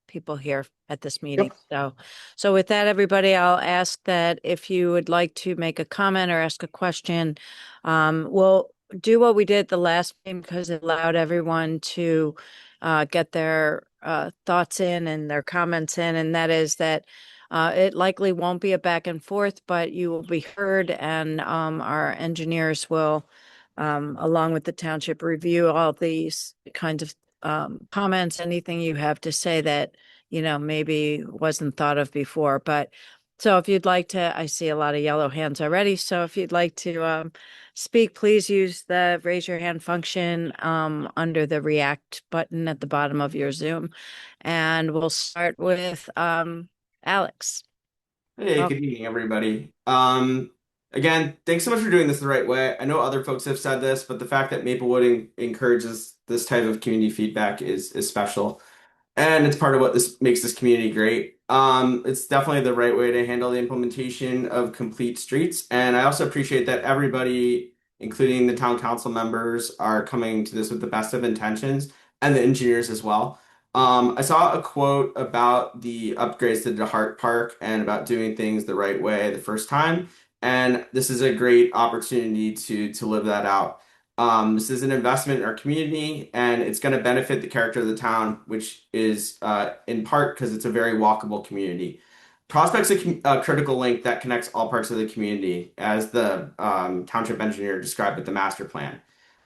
people here at this meeting. Yep. So with that, everybody, I'll ask that if you would like to make a comment or ask a question, we'll do what we did the last meeting because it allowed everyone to get their thoughts in and their comments in, and that is that it likely won't be a back and forth, but you will be heard, and our engineers will, along with the township, review all these kinds of comments, anything you have to say that maybe wasn't thought of before. But So if you'd like to, I see a lot of yellow hands already. So if you'd like to speak, please use the raise your hand function under the react button at the bottom of your Zoom. And we'll start with Alex. Hey, Oh. good evening, everybody. Again, thanks so much for doing this the right way. I know other folks have said this, but the fact that Maplewood encourages this type of community feedback is special. And it's part of what this makes this community great. It's definitely the right way to handle the implementation of complete streets. And I also appreciate that everybody, including the town council members, are coming to this with the best of intentions, and the engineers as well. I saw a quote about the upgrades to the Hart Park and about doing things the right way the first time. And this is a great opportunity to live that out. This is an investment in our community, and it's going to benefit the character of the town, which is in part because it's a very walkable community. Prospect's a critical link that connects all parts of the community, as the township engineer described with the master plan.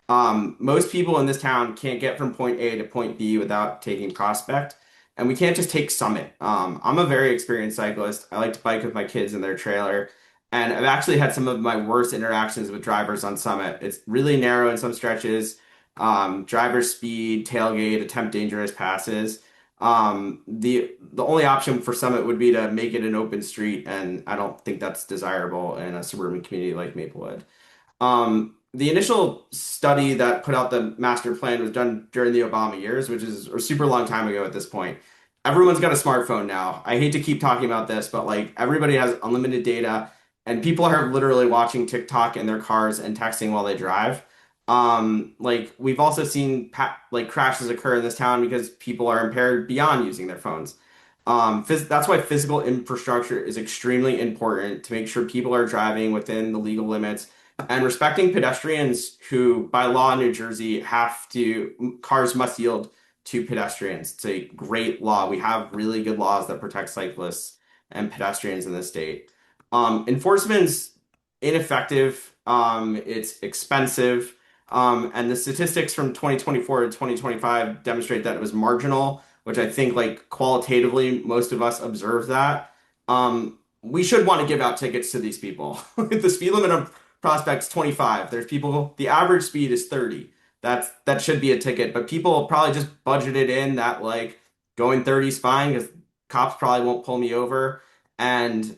Most people in this town can't get from point A to point B without taking Prospect, and we can't just take Summit. I'm a very experienced cyclist. I like to bike with my kids in their trailer. And I've actually had some of my worst interactions with drivers on Summit. It's really narrow in some stretches. Driver speed, tailgate, attempt dangerous passes. The only option for Summit would be to make it an open street, and I don't think that's desirable in a suburban community like Maplewood. The initial study that put out the master plan was done during the Obama years, which is a super long time ago at this point. Everyone's got a smartphone now. I hate to keep talking about this, but like everybody has unlimited data, and people are literally watching TikTok in their cars and texting while they drive. Like we've also seen like crashes occur in this town because people are impaired beyond using their phones. That's why physical infrastructure is extremely important to make sure people are driving within the legal limits and respecting pedestrians who, by law in New Jersey, cars must yield to pedestrians. It's a great law. We have really good laws that protect cyclists and pedestrians in the state. Enforcement's ineffective. It's expensive. And the statistics from 2024 to 2025 demonstrate that it was marginal, which I think like qualitatively, most of us observe that. We should want to give out tickets to these people. The speed limit of Prospect's 25. There's people, the average speed is 30. That should be a ticket, but people probably just budgeted in that like going 30 is fine because cops probably won't pull me over. And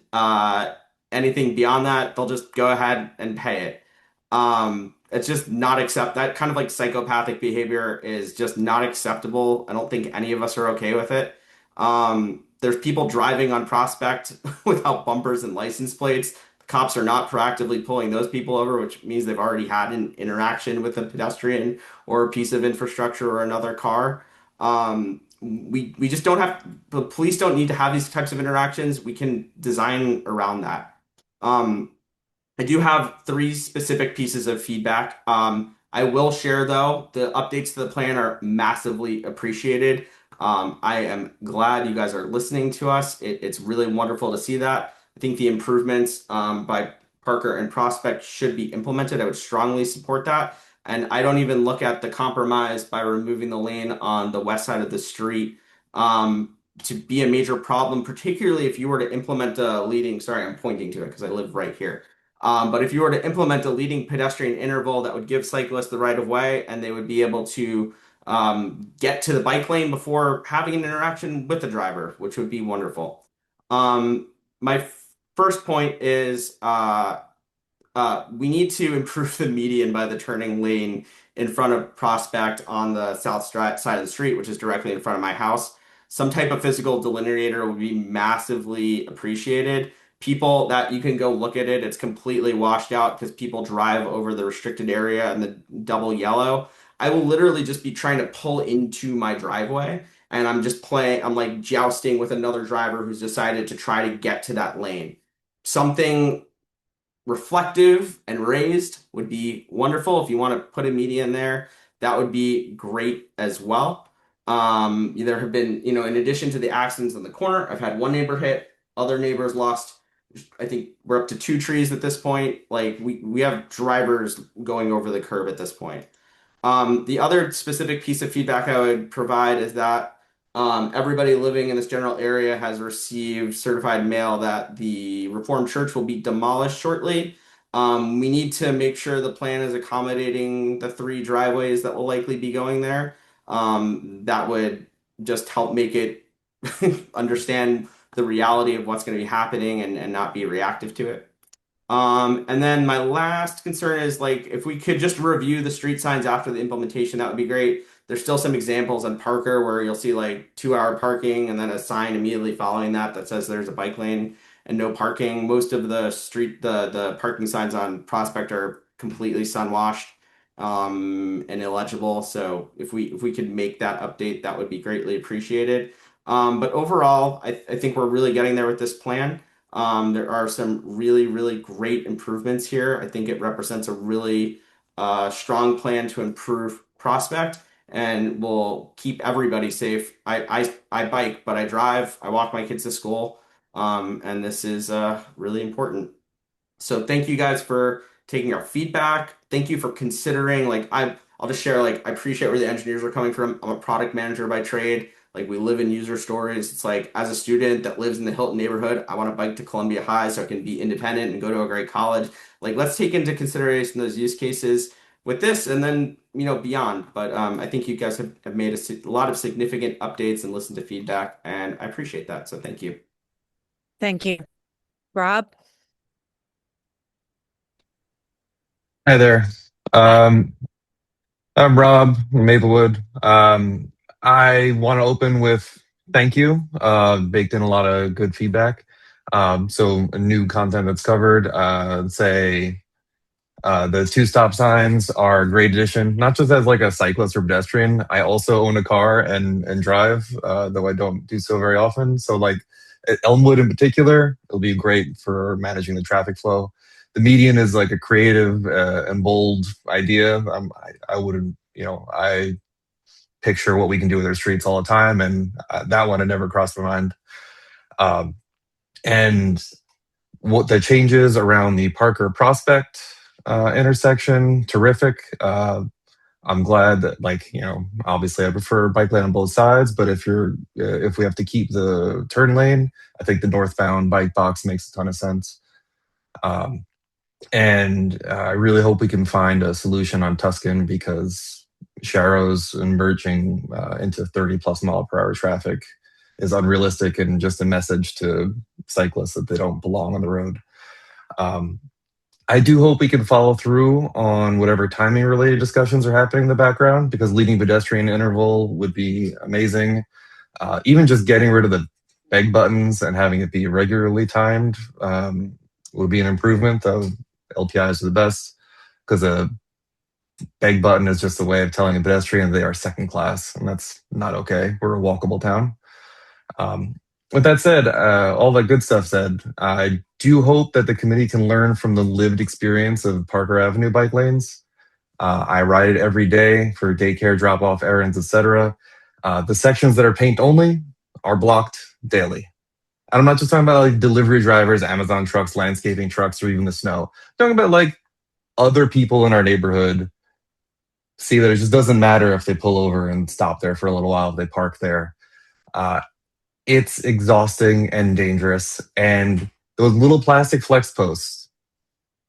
anything beyond that, they'll just go ahead and pay it. It's just not that kind of like psychopathic behavior is just not acceptable. I don't think any of us are okay with it. There's people driving on Prospect without bumpers and license plates. The cops are not proactively pulling those people over, which means they've already had an interaction with a pedestrian or a piece of infrastructure or another car. We just don't have, the police don't need to have these types of interactions. We can design around that. I do have 3 specific pieces of feedback. I will share though, the updates to the plan are massively appreciated. I am glad you guys are listening to us. It's really wonderful to see that. I think the improvements by Parker and Prospect should be implemented. I would strongly support that. And I don't even look at the compromise by removing the lane on the west side of the street to be a major problem, particularly if you were to implement a leading, sorry, I'm pointing to it because I live right here. But if you were to implement a leading pedestrian interval that would give cyclists the right of way and they would be able to get to the bike lane before having an interaction with the driver, which would be wonderful. My first point is we need to improve the median by the turning lane in front of Prospect on the south side of the street, which is directly in front of my house. Some type of physical delineator would be massively appreciated. People that you can go look at it, it's completely washed out because people drive over the restricted area and the double yellow. I will literally just be trying to pull into my driveway and I'm like jousting with another driver who's decided to try to get to that lane. Something reflective and raised would be wonderful. If you want to put a median there, that would be great as well. There have been, in addition to the accidents in the corner, I've had one neighbor hit, other neighbors lost. I think we're up to 2 trees at this point. Like we have drivers going over the curb at this point. The other specific piece of feedback I would provide is that Everybody living in this general area has received certified mail that the Reformed Church will be demolished shortly. We need to make sure the plan is accommodating the 3 driveways that will likely be going there. That would just help make it understand the reality of what's going to be happening and not be reactive to it. And then my last concern is like if we could just review the street signs after the implementation, that would be great. There's still some examples on Parker where you'll see like 2-hour parking and then a sign immediately following that says there's a bike lane and no parking. Most of the parking signs on Prospect are completely sun washed and illegible. So if we could make that update, that would be greatly appreciated. But overall, I think we're really getting there with this plan. There are some really, really great improvements here. I think it represents a really strong plan to improve Prospect and will keep everybody safe. I bike, but I drive. I walk my kids to school, and this is really important. So thank you guys for taking our feedback. Thank you for considering. Like I'll just share. Like I appreciate where the engineers are coming from. I'm a product manager by trade. Like we live in user stories. It's like as a student that lives in the Hilton neighborhood, I want to bike to Columbia High so I can be independent and go to a great college. Like let's take into consideration those use cases with this and then beyond. But I think you guys have made a lot of significant updates and listened to feedback, and I appreciate that. So thank you. Thank you. Rob? Hi there. I'm Rob from Maplewood. I want to open with thank you. Baked in a lot of good feedback. So new content that's covered. The 2 stop signs are a great addition, not just as like a cyclist or pedestrian. I also own a car and drive, though I don't do so very often. So like at Elmwood in particular, it'll be great for managing the traffic flow. The median is like a creative and bold idea. I wouldn't, I picture what we can do with our streets all the time, and that one had never crossed my mind. And what the changes around the Parker Prospect intersection, terrific. I'm glad that obviously I prefer bike lane on both sides, but if we have to keep the turn lane, I think the northbound bike box makes a ton of sense. And I really hope we can find a solution on Tuscan because Sharrows and merging into 30+ mile per hour traffic is unrealistic and just a message to cyclists that they don't belong on the road. I do hope we can follow through on whatever timing related discussions are happening in the background because leading pedestrian interval would be amazing. Even just getting rid of the beg buttons and having it be regularly timed would be an improvement, though LPIs are the best because a beg button is just a way of telling a pedestrian they are second class, and that's not okay. We're a walkable town. With that said, all that good stuff said, I do hope that the committee can learn from the lived experience of Parker Avenue bike lanes. I ride it every day for daycare, drop-off, errands, etc. The sections that are paint only are blocked daily. And I'm not just talking about like delivery drivers, Amazon trucks, landscaping trucks, or even the snow. I'm talking about like other people in our neighborhood see that it just doesn't matter if they pull over and stop there for a little while, if they park there. It's exhausting and dangerous. And those little plastic flex posts,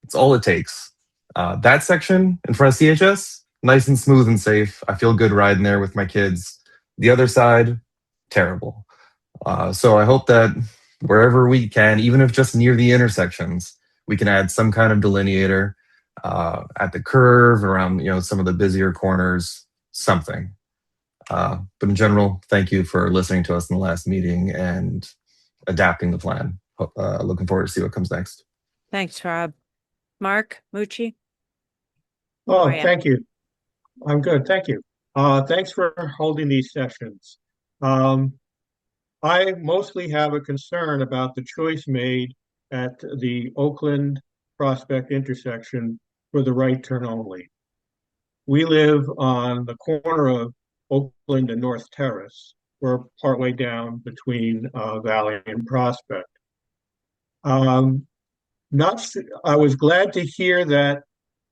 it's all it takes. That section in front of CHS, nice and smooth and safe. I feel good riding there with my kids. The other side, terrible. So I hope that wherever we can, even if just near the intersections, we can add some kind of delineator at the curve, around some of the busier corners, something. But in general, thank you for listening to us in the last meeting and adapting the plan. Looking forward to see what comes next. Thanks, Rob. Mark Mucci? Oh, yeah. Thank you. I'm good. Thank you. Thanks for holding these sessions. I mostly have a concern about the choice made at the Oakland Prospect intersection for the right turn only. We live on the corner of Oakland and North Terrace. We're partway down between Valley and Prospect. I was glad to hear that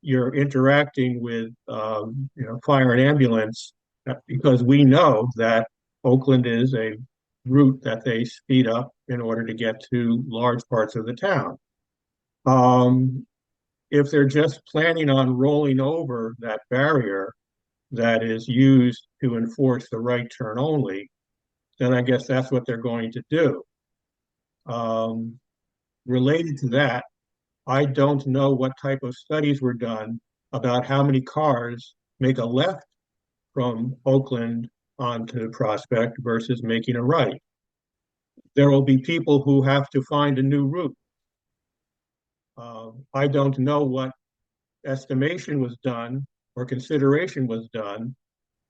you're interacting with fire and ambulance because we know that Oakland is a route that they speed up in order to get to large parts of the town. If they're just planning on rolling over that barrier that is used to enforce the right turn only, then I guess that's what they're going to do. Related to that, I don't know what type of studies were done about how many cars make a left from Oakland onto Prospect versus making a right. There will be people who have to find a new route. I don't know what estimation was done or consideration was done.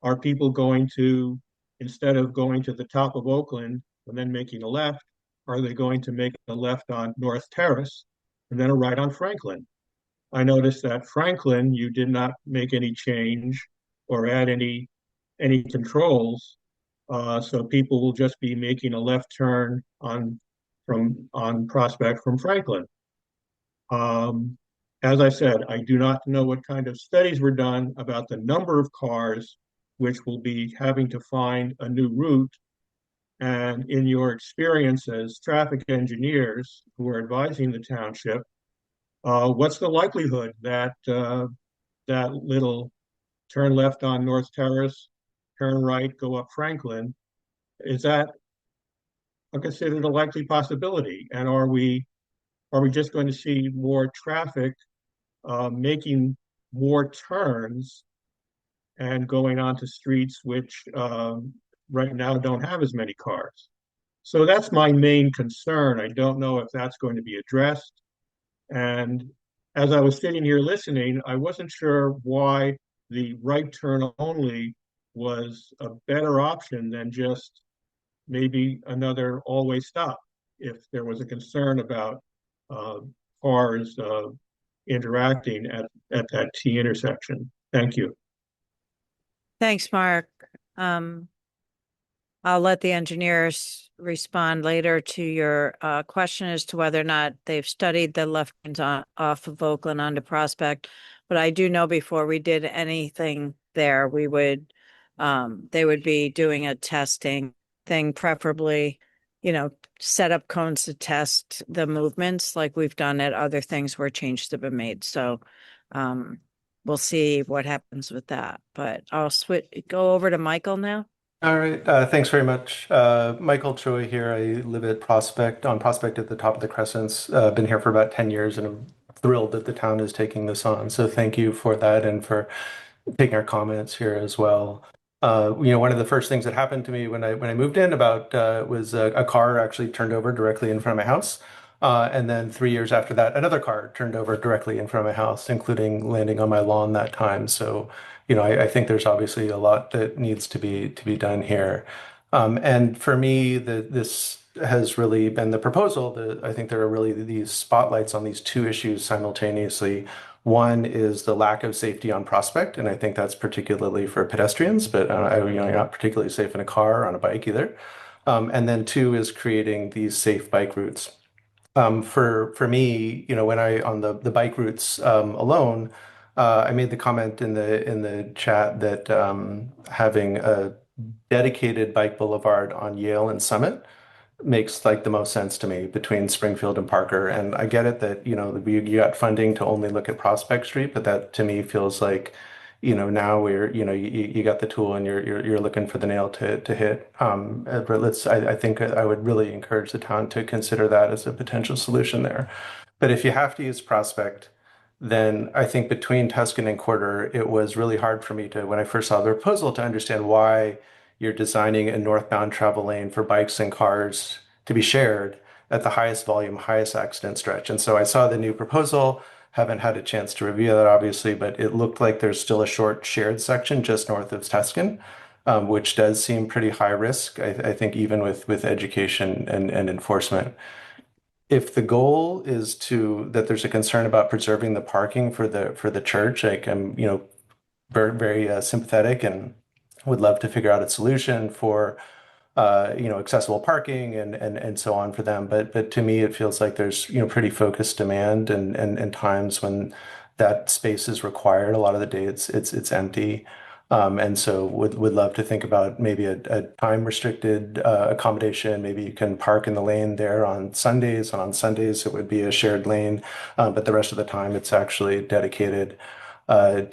Are people going to, instead of going to the top of Oakland and then making a left, are they going to make a left on North Terrace and then a right on Franklin? I noticed that Franklin, you did not make any change or add any controls, so people will just be making a left turn on Prospect from Franklin. As I said, I do not know what kind of studies were done about the number of cars which will be having to find a new route. And in your experience as traffic engineers who are advising the township, what's the likelihood that that little turn left on North Terrace, turn right, go up Franklin, is that considered a likely possibility? And are we just going to see more traffic making more turns and going onto streets which right now don't have as many cars? So that's my main concern. I don't know if that's going to be addressed. And as I was sitting here listening, I wasn't sure why the right turn only was a better option than just maybe another always stop if there was a concern about cars interacting at that T intersection. Thank you. Thanks, Mark. I'll let the engineers respond later to your question as to whether or not they've studied the left turns off of Oakland onto Prospect. But I do know before we did anything there, we would they would be doing a testing thing, preferably, set up cones to test the movements like we've done at other things where changes have been made. So we'll see what happens with that. But I'll go over to Michael now. All right, thanks very much. Michael Choi here. I live at Prospect, on Prospect at the top of the Crescents. Been here for about 10 years and I'm thrilled that the town is taking this on. So thank you for that and for taking our comments here as well. One of the first things that happened to me when I moved in was a car actually turned over directly in front of my house. And then 3 years after that, another car turned over directly in front of my house, including landing on my lawn that time. So, I think there's obviously a lot that needs to be done here. And for me, this has really been the proposal. I think there are really these spotlights on these two issues simultaneously. One is the lack of safety on Prospect, and I think that's particularly for pedestrians, but you're not particularly safe in a car or on a bike either. And then two is creating these safe bike routes. For me, when on the bike routes alone, I made the comment in the chat that having a dedicated bike boulevard on Yale and Summit makes like the most sense to me between Springfield and Parker. And I get it that you got funding to only look at Prospect Street, but that to me feels like now we're you got the tool and you're looking for the nail to hit. But I think I would really encourage the town to consider that as a potential solution there. But if you have to use Prospect, then I think between Tuscan and Quarter, it was really hard for me when I first saw the proposal, to understand why you're designing a northbound travel lane for bikes and cars to be shared at the highest volume, highest accident stretch. And so I saw the new proposal, haven't had a chance to review that obviously, but it looked like there's still a short shared section just north of Tuscan, which does seem pretty high risk, I think, even with education and enforcement. If the goal is that there's a concern about preserving the parking for the church, like I'm, very, very sympathetic and would love to figure out a solution for, accessible parking and so on for them. But to me, it feels like there's, pretty focused demand and times when that space is required. A lot of the day it's empty. And so would love to think about maybe a time restricted accommodation. Maybe you can park in the lane there on Sundays, and on Sundays it would be a shared lane, but the rest of the time it's actually dedicated for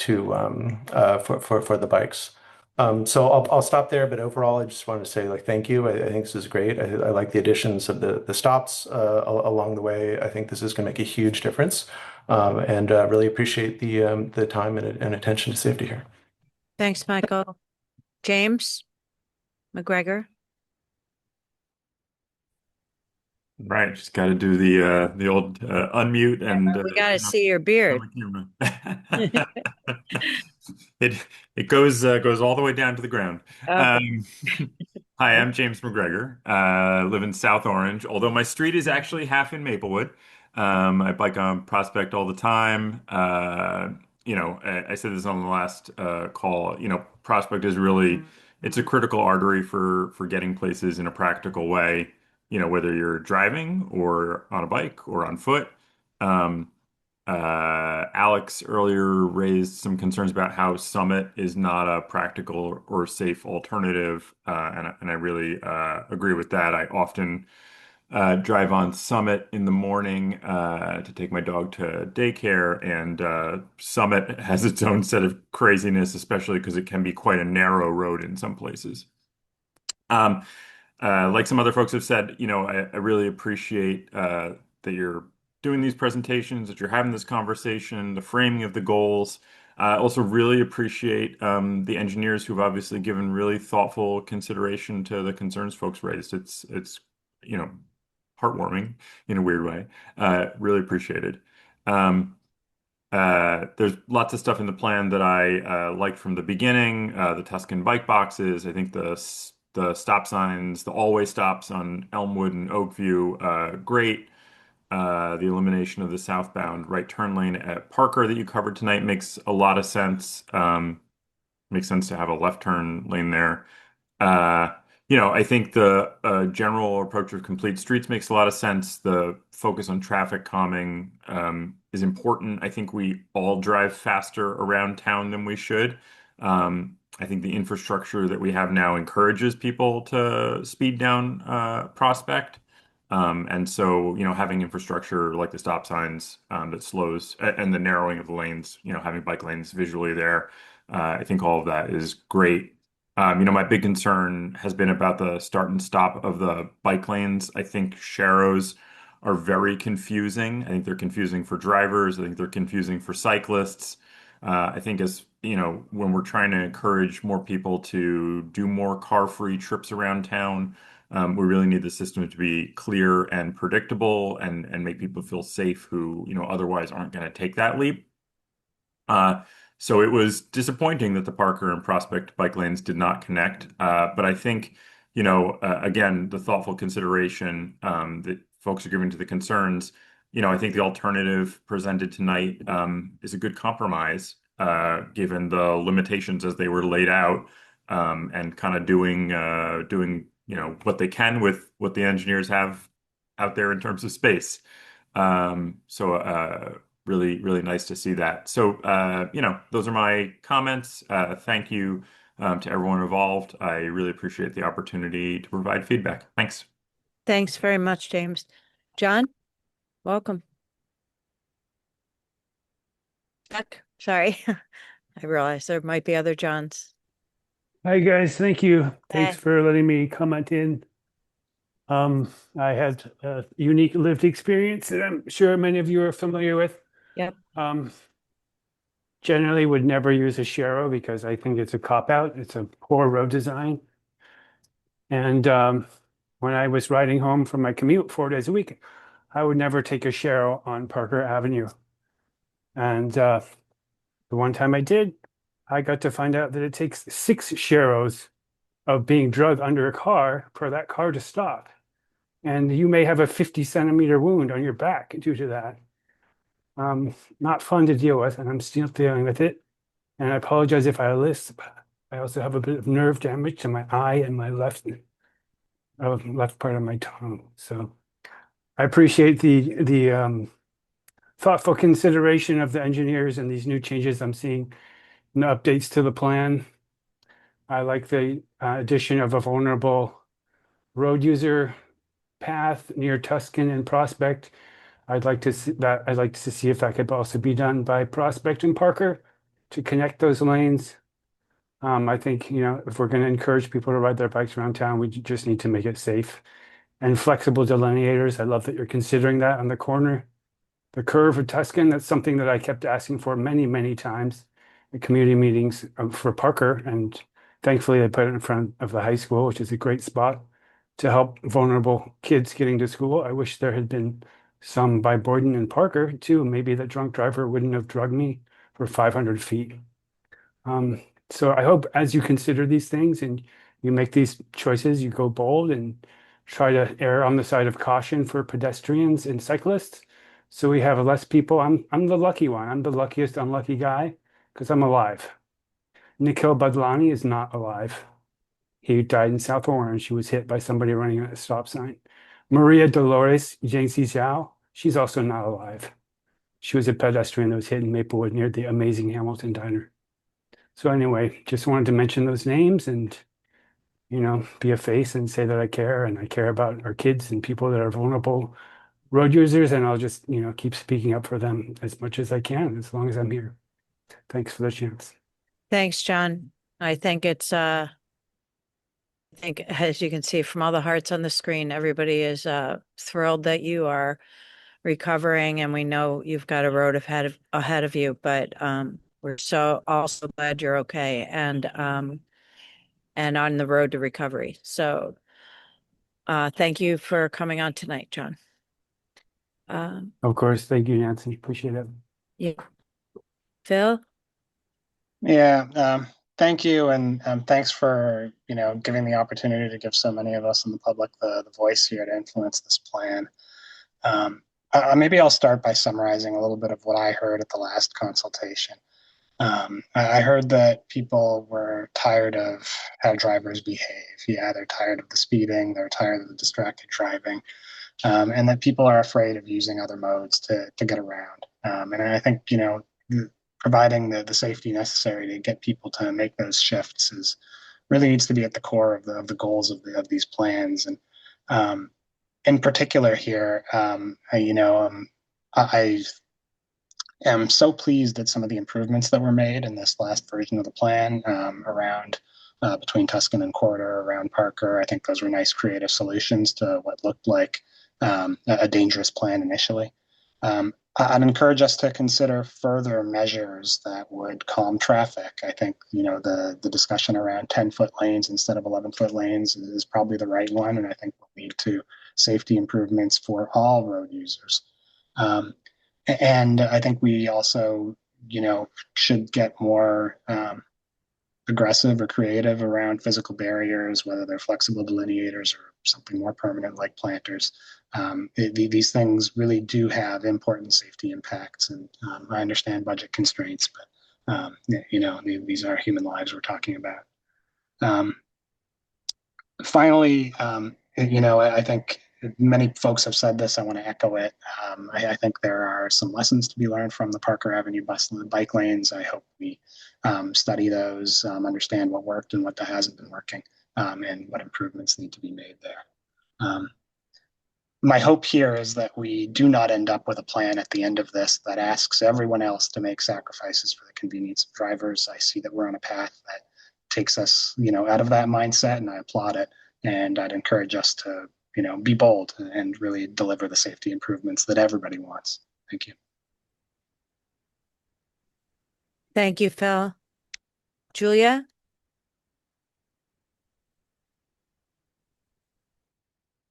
the bikes. So I'll stop there, but overall, I just wanted to say like thank you. I think this is great. I like the additions of the stops along the way. I think this is going to make a huge difference, and really appreciate the time and attention to safety here. Thanks, Michael. James McGregor. Right, just got to do the old unmute and We got to turn see your beard. on the camera. It goes all the way down to the ground. Okay. Hi, I'm James McGregor. Live in South Orange, although my street is actually half in Maplewood. I bike on Prospect all the time. I said this on the last call. Prospect is really it's a critical artery for getting places in a practical way. Whether you're driving or on a bike or on foot. Alex earlier raised some concerns about how Summit is not a practical or safe alternative, and I really agree with that. I often drive on Summit in the morning to take my dog to daycare, and Summit has its own set of craziness, especially because it can be quite a narrow road in some places. Like some other folks have said, I really appreciate that you're doing these presentations, that you're having this conversation, the framing of the goals. I also really appreciate the engineers who've obviously given really thoughtful consideration to the concerns folks raised. It's heartwarming in a weird way. Really appreciated. There's lots of stuff in the plan that I liked from the beginning. The Tuscan bike boxes. I think the stop signs, the always stops on Elmwood and Oakview, great. The elimination of the southbound right turn lane at Parker that you covered tonight makes a lot of sense. Makes sense to have a left turn lane there. I think the general approach of complete streets makes a lot of sense. The focus on traffic calming is important. I think we all drive faster around town than we should. I think the infrastructure that we have now encourages people to speed down Prospect. And so, having infrastructure like the stop signs that slows and the narrowing of the lanes, having bike lanes visually there, I think all of that is great. My big concern has been about the start and stop of the bike lanes. I think Sharrows are very confusing. I think they're confusing for drivers. I think they're confusing for cyclists. I think when we're trying to encourage more people to do more car-free trips around town, we really need the system to be clear and predictable and make people feel safe who, otherwise aren't going to take that leap. So it was disappointing that the Parker and Prospect bike lanes did not connect. But I think, again, the thoughtful consideration that folks are giving to the concerns, I think the alternative presented tonight is a good compromise, given the limitations as they were laid out, and kind of doing what they can with what the engineers have out there in terms of space. Really, really nice to see that. So, those are my comments. Thank you to everyone involved. I really appreciate the opportunity to provide feedback. Thanks. Thanks very much, James. John, welcome. Chuck, sorry. I realized there might be other Johns. Hi, guys. Thank you. Thanks Hey. for letting me comment in. I had a unique lived experience that I'm sure many of you are familiar with. Yep. Generally would never use a Sharrow because I think it's a cop-out. It's a poor road design. And when I was riding home from my commute 4 days a week, I would never take a Sharrow on Parker Avenue. And the one time I did, I got to find out that it takes 6 Sharrows of being drugged under a car for that car to stop. And you may have a 50-centimeter wound on your back due to that. Not fun to deal with, and I'm still dealing with it. And I apologize if I lisp. I also have a bit of nerve damage to my eye and my left part of my tongue. So I appreciate the thoughtful consideration of the engineers and these new changes I'm seeing and the updates to the plan. I like the addition of a vulnerable road user path near Tuscan and Prospect. I'd like to see that. I'd like to see if that could also be done by Prospect and Parker to connect those lanes. I think, if we're going to encourage people to ride their bikes around town, we just need to make it safe and flexible delineators. I love that you're considering that on the corner. The curve of Tuscan, that's something that I kept asking for many, many times at community meetings for Parker. And thankfully, they put it in front of the high school, which is a great spot to help vulnerable kids getting to school. I wish there had been some by Borden and Parker too. Maybe the drunk driver wouldn't have drugged me for 500 feet. So I hope as you consider these things and you make these choices, you go bold and try to err on the side of caution for pedestrians and cyclists. So we have less people. I'm the lucky one. I'm the luckiest unlucky guy because I'm alive. Nikhil Badlani is not alive. He died in South Orange. He was hit by somebody running at a stop sign. Maria Dolores Jiangxi Xiao, she's also not alive. She was a pedestrian that was hit in Maplewood near the amazing Hamilton Diner. So anyway, just wanted to mention those names and, be a face and say that I care and I care about our kids and people that are vulnerable road users. And I'll just, keep speaking up for them as much as I can, as long as I'm here. Thanks for the chance. Thanks, John. I think it's, I think as you can see from all the hearts on the screen, everybody is thrilled that you are recovering, and we know you've got a road ahead of you, but we're so also glad you're okay and on the road to recovery. So thank you for coming on tonight, John. Of course. Thank you, Nancy. Appreciate it. Yeah. Phil? Yeah, thank you, and thanks for giving the opportunity to give so many of us in the public the voice here to influence this plan. Maybe I'll start by summarizing a little bit of what I heard at the last consultation. I heard that people were tired of how drivers behave. Yeah, they're tired of the speeding, they're tired of the distracted driving, and that people are afraid of using other modes to get around. And I think providing the safety necessary to get people to make those shifts is really needs to be at the core of the goals of these plans. And in particular here, I am so pleased at some of the improvements that were made in this last version of the plan around between Tuscan and Corridor, around Parker. I think those were nice creative solutions to what looked like a dangerous plan initially. I'd encourage us to consider further measures that would calm traffic. I think, the discussion around 10-foot lanes instead of 11-foot lanes is probably the right one, and I think will lead to safety improvements for all road users. And I think we also, should get more aggressive or creative around physical barriers, whether they're flexible delineators or something more permanent like planters. These things really do have important safety impacts, and I understand budget constraints, but these are human lives we're talking about. Finally, I think many folks have said this. I want to echo it. I think there are some lessons to be learned from the Parker Avenue bike lanes. I hope we study those, understand what worked and what hasn't been working, and what improvements need to be made there. My hope here is that we do not end up with a plan at the end of this that asks everyone else to make sacrifices for the convenience of drivers. I see that we're on a path that takes us, out of that mindset, and I applaud it. And I'd encourage us to, be bold and really deliver the safety improvements that everybody wants. Thank you. Thank you, Phil. Julia?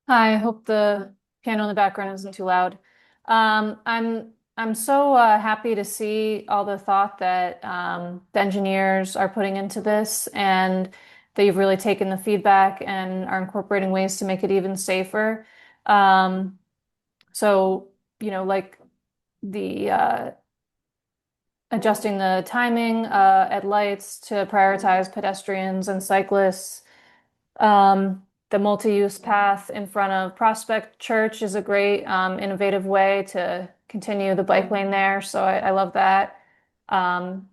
Hi, I hope the piano in the background isn't too loud. I'm so happy to see all the thought that the engineers are putting into this, and that you've really taken the feedback and are incorporating ways to make it even safer. So, like the adjusting the timing at lights to prioritize pedestrians and cyclists. The multi-use path in front of Prospect Church is a great innovative way to continue the bike lane there. So I love that. And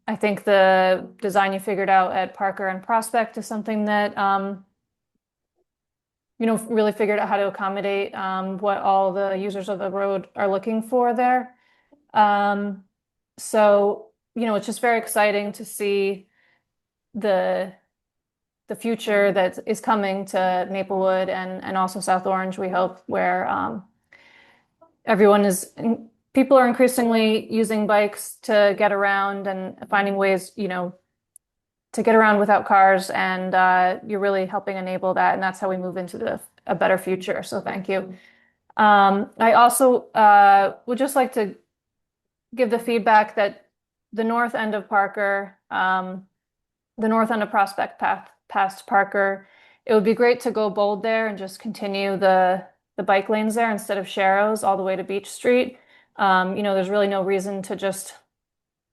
I think the design you figured out at Parker and Prospect is something that, really figured out how to accommodate what all the users of the road are looking for there. So, it's just very exciting to see the future that is coming to Maplewood and also South Orange, we hope, where people are increasingly using bikes to get around and finding ways, to get around without cars, and you're really helping enable that, and that's how we move into a better future. So thank you. I also would just like to give the feedback that the north end of Parker, the north end of Prospect past Parker, it would be great to go bold there and just continue the bike lanes there instead of Sharrows all the way to Beach Street. There's really no reason to just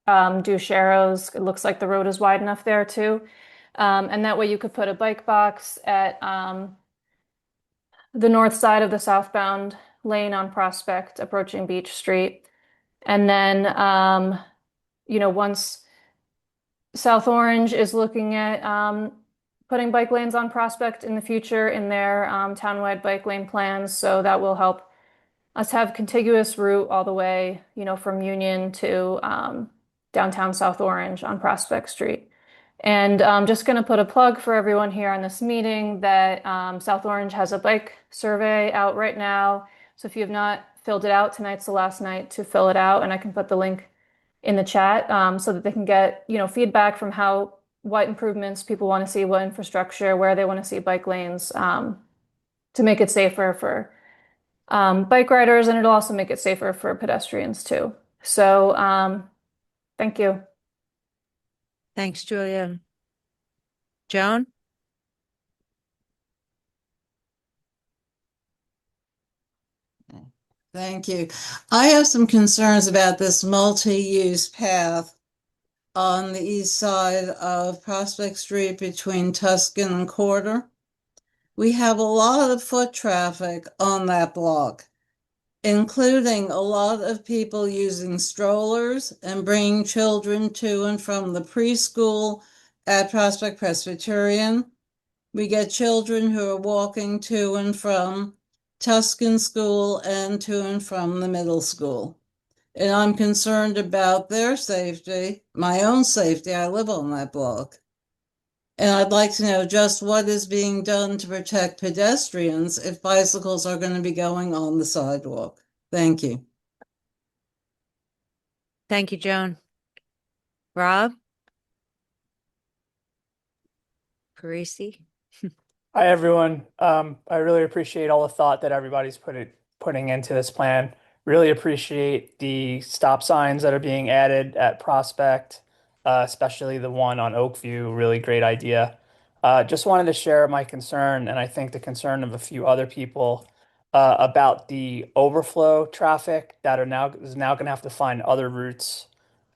do Sharrows. It looks like the road is wide enough there too. And that way you could put a bike box at the north side of the southbound lane on Prospect approaching Beach Street. And then, once South Orange is looking at putting bike lanes on Prospect in the future in their townwide bike lane plans, so that will help us have contiguous route all the way, from Union to downtown South Orange on Prospect Street. And I'm just going to put a plug for everyone here on this meeting that South Orange has a bike survey out right now. So if you have not filled it out, tonight's the last night to fill it out, and I can put the link in the chat so that they can get feedback from what improvements people want to see, what infrastructure, where they want to see bike lanes to make it safer for bike riders, and it'll also make it safer for pedestrians too. So thank you. Thanks, Julia. Joan? Thank you. I have some concerns about this multi-use path on the east side of Prospect Street between Tuscan and Corder. We have a lot of foot traffic on that block, including a lot of people using strollers and bringing children to and from the preschool at Prospect Presbyterian. We get children who are walking to and from Tuscan School and to and from the middle school. And I'm concerned about their safety, my own safety. I live on that block. And I'd like to know just what is being done to protect pedestrians if bicycles are going to be going on the sidewalk. Thank you. Thank you, Joan. Rob? Parisi? Hi, everyone. I really appreciate all the thought that everybody's putting into this plan. Really appreciate the stop signs that are being added at Prospect, especially the one on Oakview. Really great idea. Just wanted to share my concern, and I think the concern of a few other people, about the overflow traffic that is now going to have to find other routes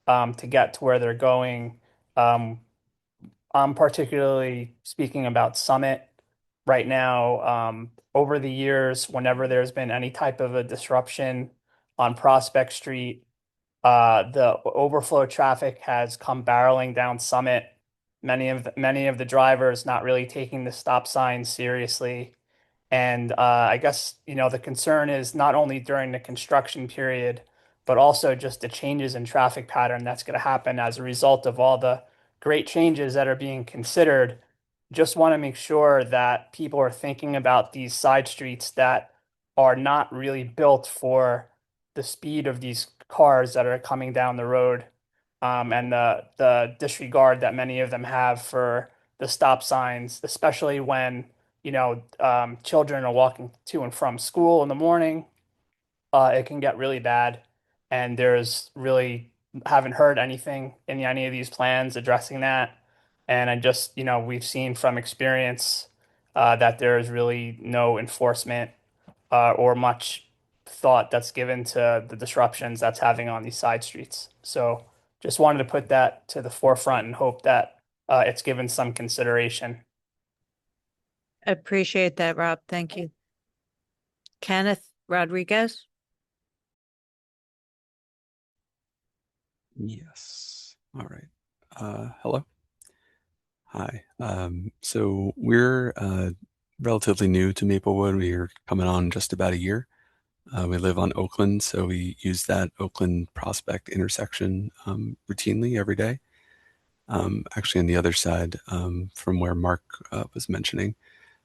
to get to where they're going. I'm particularly speaking about Summit right now. Over the years, whenever there's been any type of a disruption on Prospect Street, the overflow traffic has come barreling down Summit. Many of the drivers not really taking the stop signs seriously. And I guess, the concern is not only during the construction period, but also just the changes in traffic pattern that's going to happen as a result of all the great changes that are being considered. Just want to make sure that people are thinking about these side streets that are not really built for the speed of these cars that are coming down the road, and the disregard that many of them have for the stop signs, especially when children are walking to and from school in the morning. It can get really bad, and there's really haven't heard anything in any of these plans addressing that. And I just, we've seen from experience that there is really no enforcement or much thought that's given to the disruptions that's having on these side streets. So just wanted to put that to the forefront and hope that it's given some consideration. Appreciate that, Rob. Thank you. Kenneth Rodriguez? Yes. All right. Hello. Hi. So we're relatively new to Maplewood. We're coming on just about a year. We live on Oakland, so we use that Oakland Prospect intersection routinely every day. Actually, on the other side from where Mark was mentioning.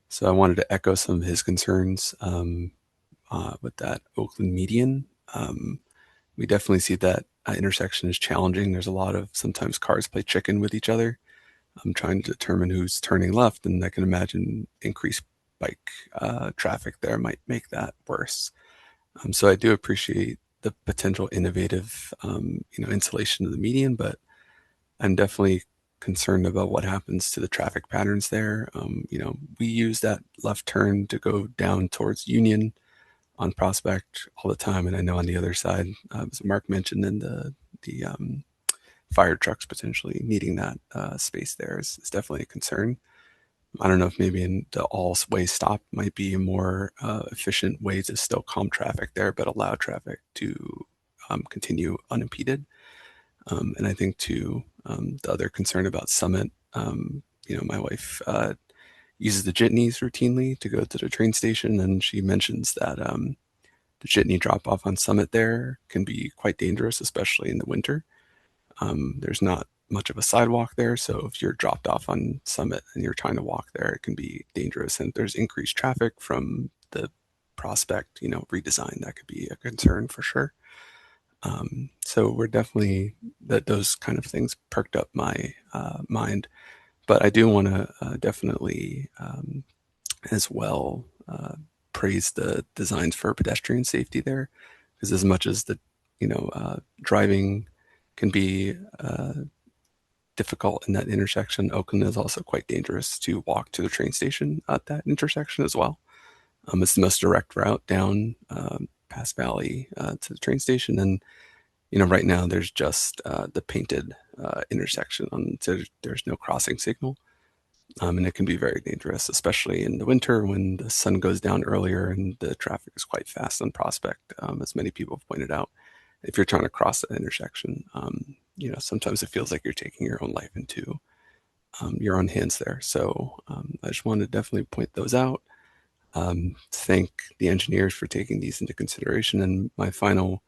So I wanted to echo some of his concerns with that Oakland median. We definitely see that intersection is challenging. There's a lot of sometimes cars play chicken with each other. I'm trying to determine who's turning left, and I can imagine increased bike traffic there might make that worse. So I do appreciate the potential innovative, installation of the median, but I'm definitely concerned about what happens to the traffic patterns there. We use that left turn to go down towards Union on Prospect all the time, and I know on the other side, as Mark mentioned, in the fire trucks potentially needing that space there is definitely a concern. I don't know if maybe in the all-way stop might be a more efficient way to still calm traffic there, but allow traffic to continue unimpeded. And I think too, the other concern about Summit, my wife uses the jitneys routinely to go to the train station, and she mentions that the jitney drop-off on Summit there can be quite dangerous, especially in the winter. There's not much of a sidewalk there, so if you're dropped off on Summit and you're trying to walk there, it can be dangerous. And if there's increased traffic from the Prospect, redesign, that could be a concern for sure. So we're definitely those kind of things perked up my mind. But I do want to definitely as well praise the designs for pedestrian safety there, because as much as the driving can be difficult in that intersection, Oakland is also quite dangerous to walk to the train station at that intersection as well. It's the most direct route down past Valley to the train station, and right now there's just the painted intersection, so there's no crossing signal, and it can be very dangerous, especially in the winter when the sun goes down earlier and the traffic is quite fast on Prospect, as many people have pointed out. If you're trying to cross that intersection, sometimes it feels like you're taking your own life into your own hands there. So I just wanted to definitely point those out. Thank the engineers for taking these into consideration. And my final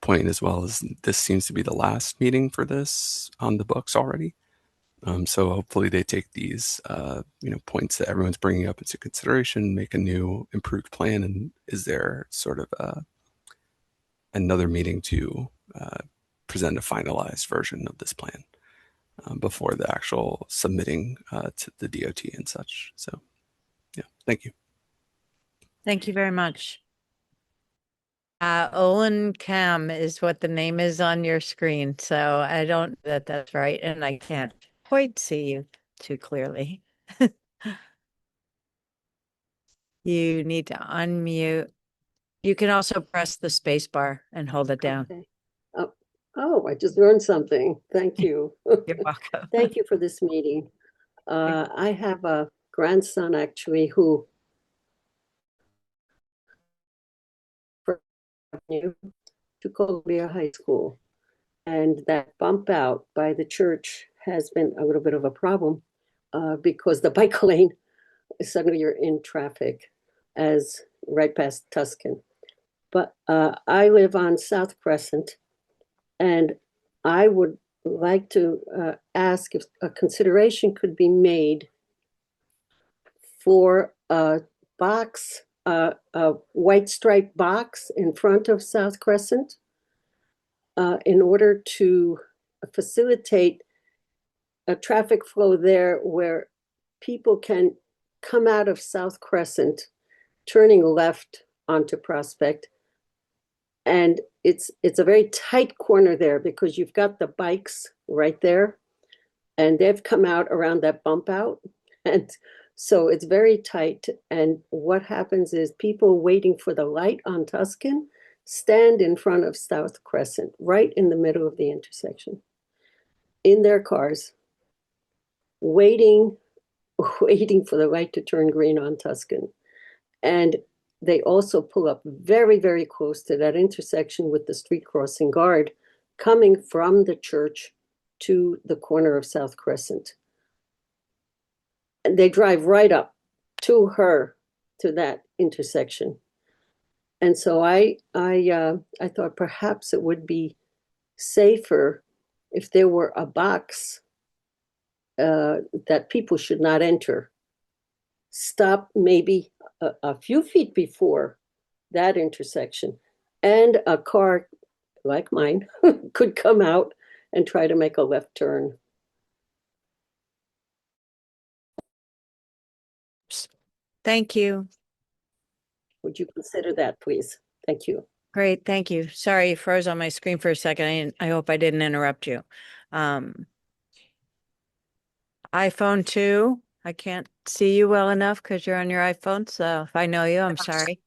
point as well is this seems to be the last meeting for this on the books already. So hopefully they take these points that everyone's bringing up into consideration, make a new improved plan, and is there sort of another meeting to present a finalized version of this plan before the actual submitting to the DOT and such. So, yeah, thank you. Thank you very much. Olin Cam is what the name is on your screen. So I don't know that that's right, and I can't quite see you too clearly. You need to unmute. You can also press the space bar and hold it down. Okay. Oh, I just learned something. Thank you. You're welcome. Thank you for this meeting. I have a grandson actually who to Columbia High School, and that bump out by the church has been a little bit of a problem because the bike lane, suddenly you're in traffic as right past Tuscan. But I live on South Crescent, and I would like to ask if a consideration could be made for a box, a white stripe box in front of South Crescent in order to facilitate a traffic flow there where people can come out of South Crescent, turning left onto Prospect. And it's a very tight corner there because you've got the bikes right there, and they've come out around that bump out. And so it's very tight. And what happens is people waiting for the light on Tuscan stand in front of South Crescent, right in the middle of the intersection, in their cars, waiting for the light to turn green on Tuscan. And they also pull up very, very close to that intersection with the street crossing guard coming from the church to the corner of South Crescent. And they drive right up to that intersection. And so I thought perhaps it would be safer if there were a box that people should not enter. Stop maybe a few feet before that intersection, and a car like mine could come out and try to make a left turn. Thank you. Would you consider that, please? Thank you. Great, thank you. Sorry, you froze on my screen for a second. I hope I didn't interrupt you. iPhone 2, I can't see you well enough because you're on your iPhone, so if I know you, I'm sorry.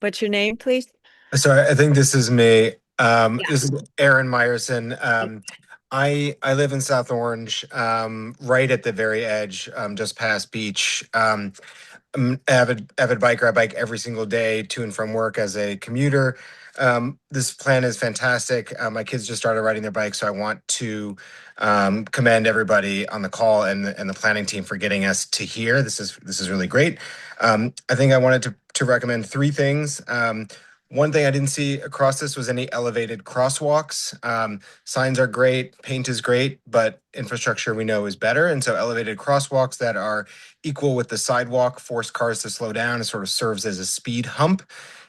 What's your name, please? Sorry, I think this is me. This is Aaron Meyerson. I live in South Orange, right at the very edge, just past beach. I'm an avid biker. I bike every single day to and from work as a commuter. This plan is fantastic. My kids just started riding their bikes, so I want to commend everybody on the call and the planning team for getting us to here. This is really great. I think I wanted to recommend three things. One thing I didn't see across this was any elevated crosswalks. Signs are great, paint is great, but infrastructure we know is better. And so elevated crosswalks that are equal with the sidewalk force cars to slow down and sort of serves as a speed hump.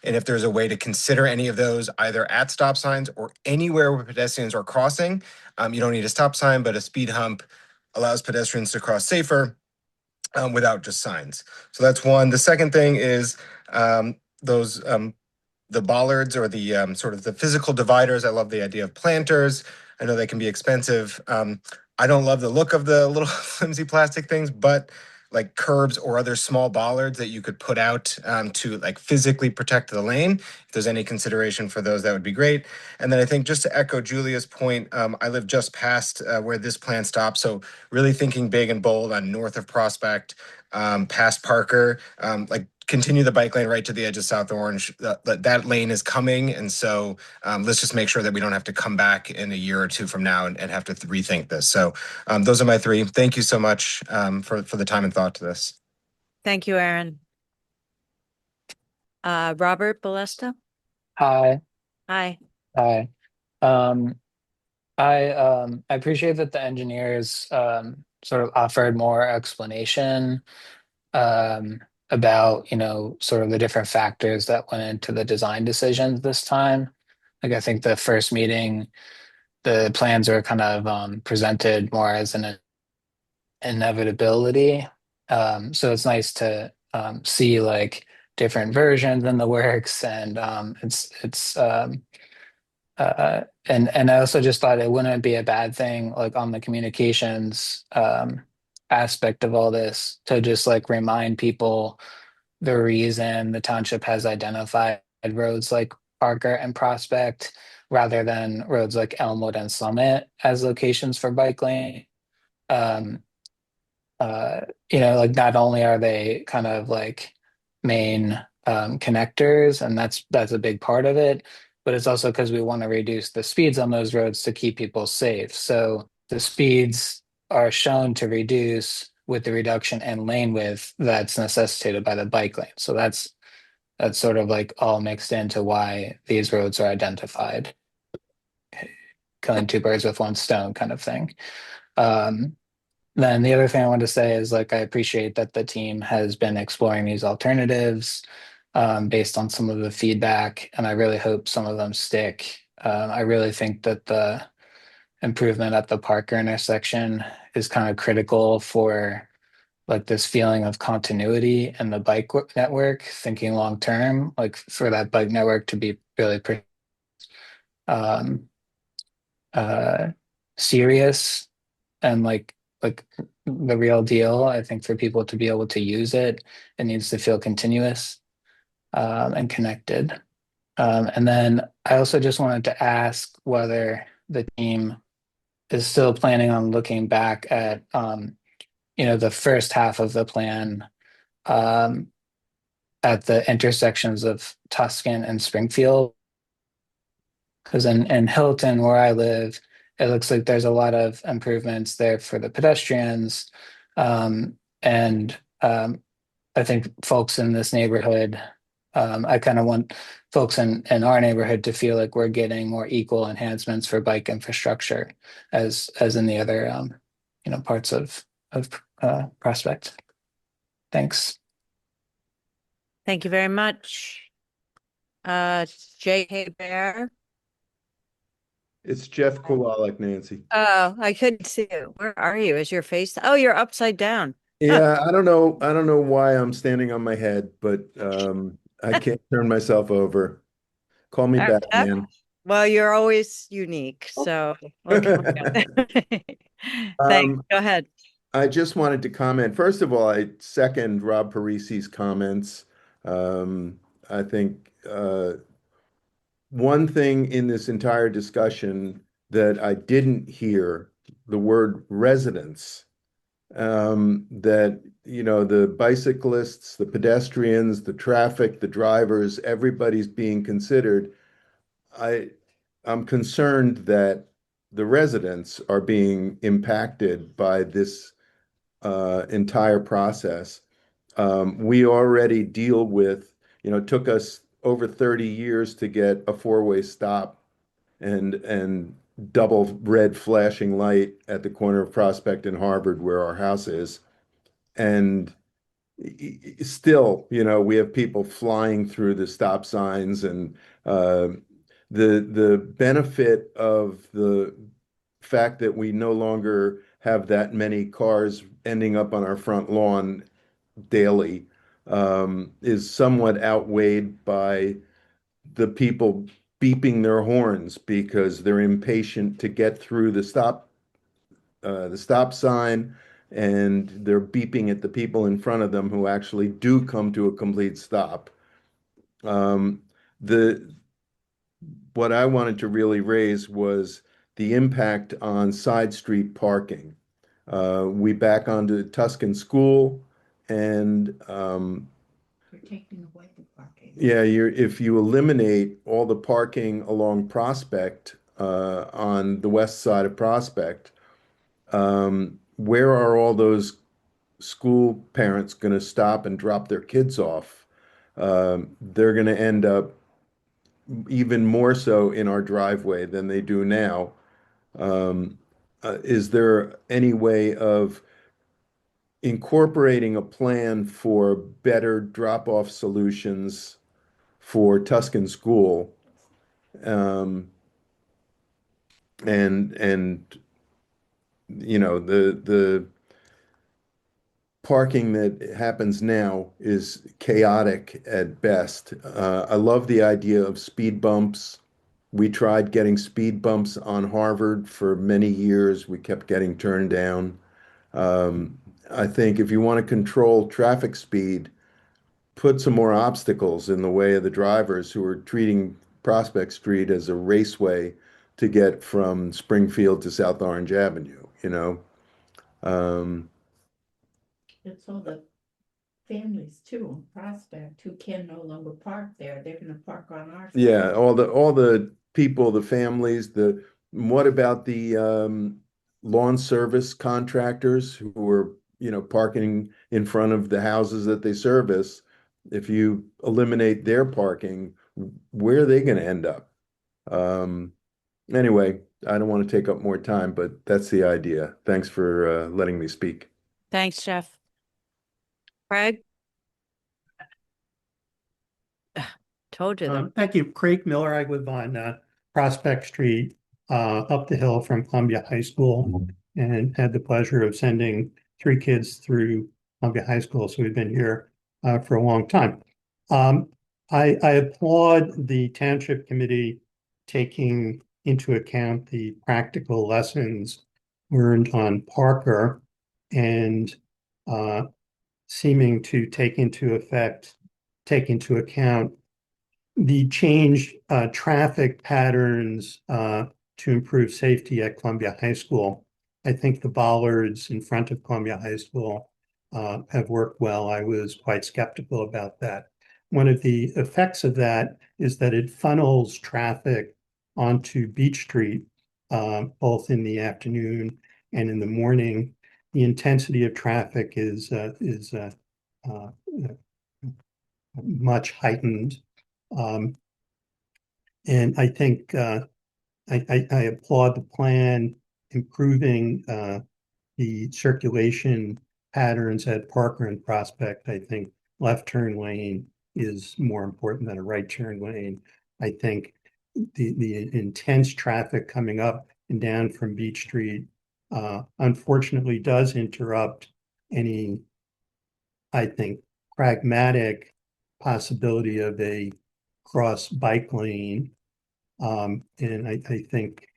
And if there's a way to consider any of those either at stop signs or anywhere where pedestrians are crossing, you don't need a stop sign, but a speed hump allows pedestrians to cross safer without just signs. So that's one. The second thing is those the bollards or the sort of the physical dividers. I love the idea of planters. I know they can be expensive. I don't love the look of the little flimsy plastic things, but like curbs or other small bollards that you could put out to like physically protect the lane. If there's any consideration for those, that would be great. And then I think just to echo Julia's point, I live just past where this plan stops. So really thinking big and bold on north of Prospect, past Parker, like continue the bike lane right to the edge of South Orange. That lane is coming. And so let's just make sure that we don't have to come back in a year or two from now and have to rethink this. So those are my three. Thank you so much for the time and thought to this. Thank you, Aaron. Robert Balesta? Hi. Hi. Hi. I appreciate that the engineers sort of offered more explanation about, sort of the different factors that went into the design decisions this time. Like I think the first meeting, the plans were kind of presented more as an inevitability. So it's nice to see like different versions in the works, and and I also just thought it wouldn't be a bad thing, like on the communications aspect of all this, to just like remind people the reason the township has identified roads like Parker and Prospect rather than roads like Elmwood and Summit as locations for bike lane. Like not only are they kind of like main connectors, and that's a big part of it, but it's also because we want to reduce the speeds on those roads to keep people safe. So the speeds are shown to reduce with the reduction in lane width that's necessitated by the bike lane. So that's sort of like all mixed into why these roads are identified. Killing two birds with one stone kind of thing. Then the other thing I wanted to say is like I appreciate that the team has been exploring these alternatives based on some of the feedback, and I really hope some of them stick. I really think that the improvement at the Parker intersection is kind of critical for like this feeling of continuity in the bike network, thinking long term, like for that bike network to be really pretty serious and like the real deal. I think for people to be able to use it, it needs to feel continuous and connected. And then I also just wanted to ask whether the team is still planning on looking back at the first half of the plan at the intersections of Tuscan and Springfield, Because in Hilton, where I live, it looks like there's a lot of improvements there for the pedestrians. And I think folks in this neighborhood, I kind of want folks in our neighborhood to feel like we're getting more equal enhancements for bike infrastructure as in the other parts of Prospect. Thanks. Thank you very much. J.K. Bear. It's Jeff Kowalik, Nancy. Oh, I couldn't see you. Where are you? Is your face? Oh, you're upside down. Yeah, I don't know why I'm standing on my head, but I can't turn myself over. Call me back, man. Well, you're always unique, so what can we do? Thanks. Go ahead. I just wanted to comment. First of all, I second Rob Parisi's comments. I think one thing in this entire discussion that I didn't hear the word residents, that, the bicyclists, the pedestrians, the traffic, the drivers, everybody's being considered. I'm concerned that the residents are being impacted by this entire process. We already deal with, it took us over 30 years to get a four-way stop and double red flashing light at the corner of Prospect and Harvard where our house is. And still, we have people flying through the stop signs, and the benefit of the fact that we no longer have that many cars ending up on our front lawn daily is somewhat outweighed by the people beeping their horns because they're impatient to get through the stop sign, and they're beeping at the people in front of them who actually do come to a complete stop. What I wanted to really raise was the impact on side street parking. We back onto Tuscan School, and You're taking away the parking. yeah, if you eliminate all the parking along Prospect, on the west side of Prospect, where are all those school parents going to stop and drop their kids off? They're going to end up even more so in our driveway than they do now. Is there any way of incorporating a plan for better drop-off solutions for Tuscan School? The parking that happens now is chaotic at best. I love the idea of speed bumps. We tried getting speed bumps on Harvard for many years. We kept getting turned down. I think if you want to control traffic speed, put some more obstacles in the way of the drivers who are treating Prospect Street as a raceway to get from Springfield to South Orange Avenue, It's all the families too on Prospect who can no longer park there. They're gonna park on our side. Yeah, all the people, the families, what about the lawn service contractors who are, parking in front of the houses that they service? If you eliminate their parking, where are they going to end up? Anyway, I don't want to take up more time, but that's the idea. Thanks for letting me speak. Thanks, Jeff. Craig? Told you them. Thank you. Craig Miller. I live on Prospect Street, up the hill from Columbia High School, and had the pleasure of sending 3 kids through Columbia High School. So we've been here for a long time. I applaud the Township Committee taking into account the practical lessons learned on Parker and seeming to take into account the changed traffic patterns to improve safety at Columbia High School. I think the bollards in front of Columbia High School have worked well. I was quite skeptical about that. One of the effects of that is that it funnels traffic onto Beach Street, both in the afternoon and in the morning, the intensity of traffic is much heightened. And I think I applaud the plan improving the circulation patterns at Parker and Prospect. I think left turn lane is more important than a right turn lane. I think the intense traffic coming up and down from Beach Street unfortunately does interrupt any, I think, pragmatic possibility of a cross bike lane. And I think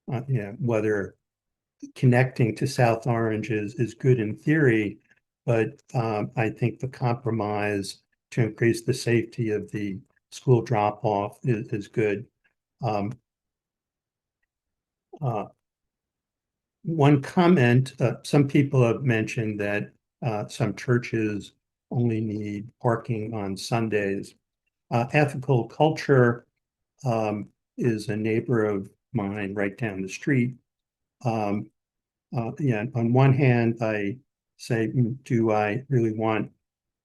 whether connecting to South Orange is good in theory, but I think the compromise to increase the safety of the school drop off is good. One comment, some people have mentioned that some churches only need parking on Sundays. Ethical Culture is a neighbor of mine right down the street. Yeah, on one hand, I say, do I really want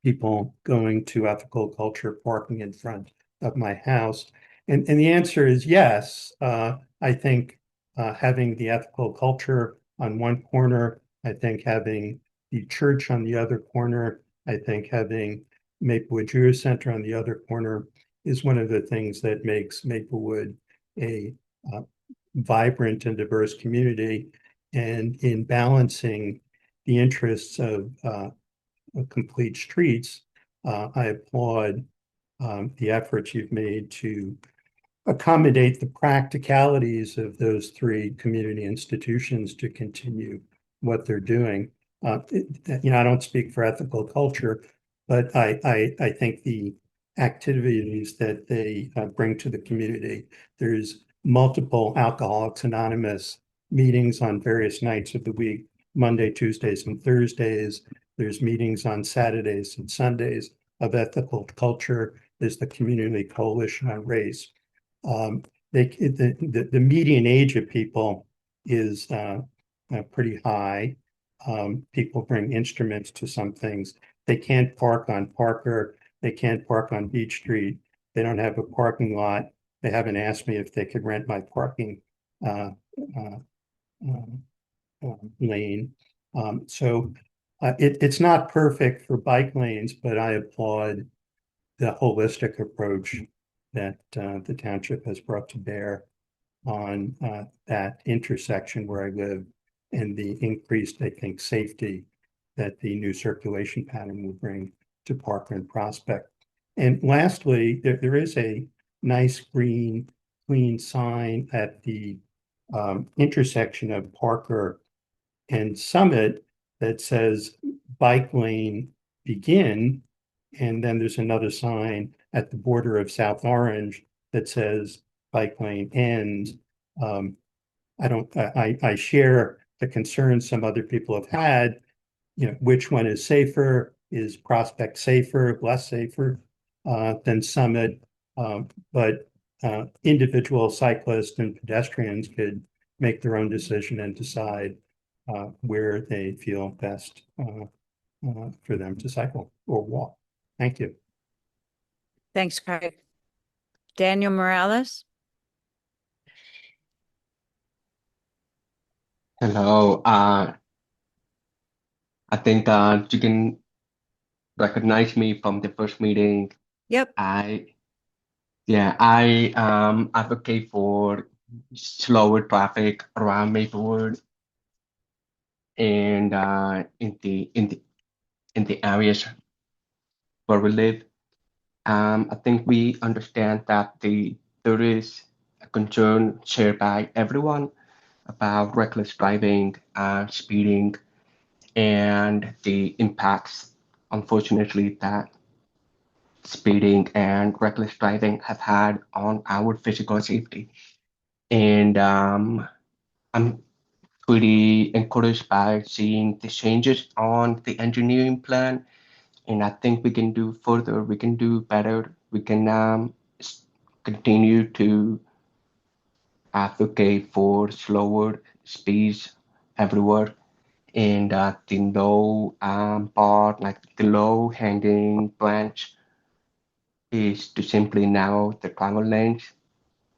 people going to Ethical Culture parking in front of my house? And the answer is yes. I think having the Ethical Culture on one corner, I think having the church on the other corner, I think having Maplewood Jewish Center on the other corner is one of the things that makes Maplewood a vibrant and diverse community. And in balancing the interests of complete streets, I applaud the efforts you've made to accommodate the practicalities of those three community institutions to continue what they're doing. I don't speak for Ethical Culture, but I think the activities that they bring to the community, there's multiple Alcoholics Anonymous meetings on various nights of the week, Monday, Tuesdays, and Thursdays. There's meetings on Saturdays and Sundays of Ethical Culture. There's the Community Coalition on Race. The median age of people is pretty high. People bring instruments to some things. They can't park on Parker. They can't park on Beach Street. They don't have a parking lot. They haven't asked me if they could rent my parking lane. So it's not perfect for bike lanes, but I applaud the holistic approach that the township has brought to bear on that intersection where I live and the increased, I think, safety that the new circulation pattern will bring to Parker and Prospect. And lastly, there is a nice green, clean sign at the intersection of Parker and Summit that says bike lane begin. And then there's another sign at the border of South Orange that says bike lane ends. I share the concerns some other people have had, which one is safer? Is Prospect safer, less safer than Summit? But individual cyclists and pedestrians could make their own decision and decide where they feel best for them to cycle or walk. Thank you. Thanks, Craig. Daniel Morales. Hello. I think you can recognize me from the first meeting. Yep. I advocate for slower traffic around Maplewood and in the areas where we live. I think we understand that there is a concern shared by everyone about reckless driving, speeding, and the impacts, unfortunately, that speeding and reckless driving have had on our physical safety. And I'm pretty encouraged by seeing the changes on the engineering plan. And I think we can do further, we can do better, we can continue to advocate for slower speeds everywhere. And the low part, like the low hanging branch, is to simply narrow the travel lanes.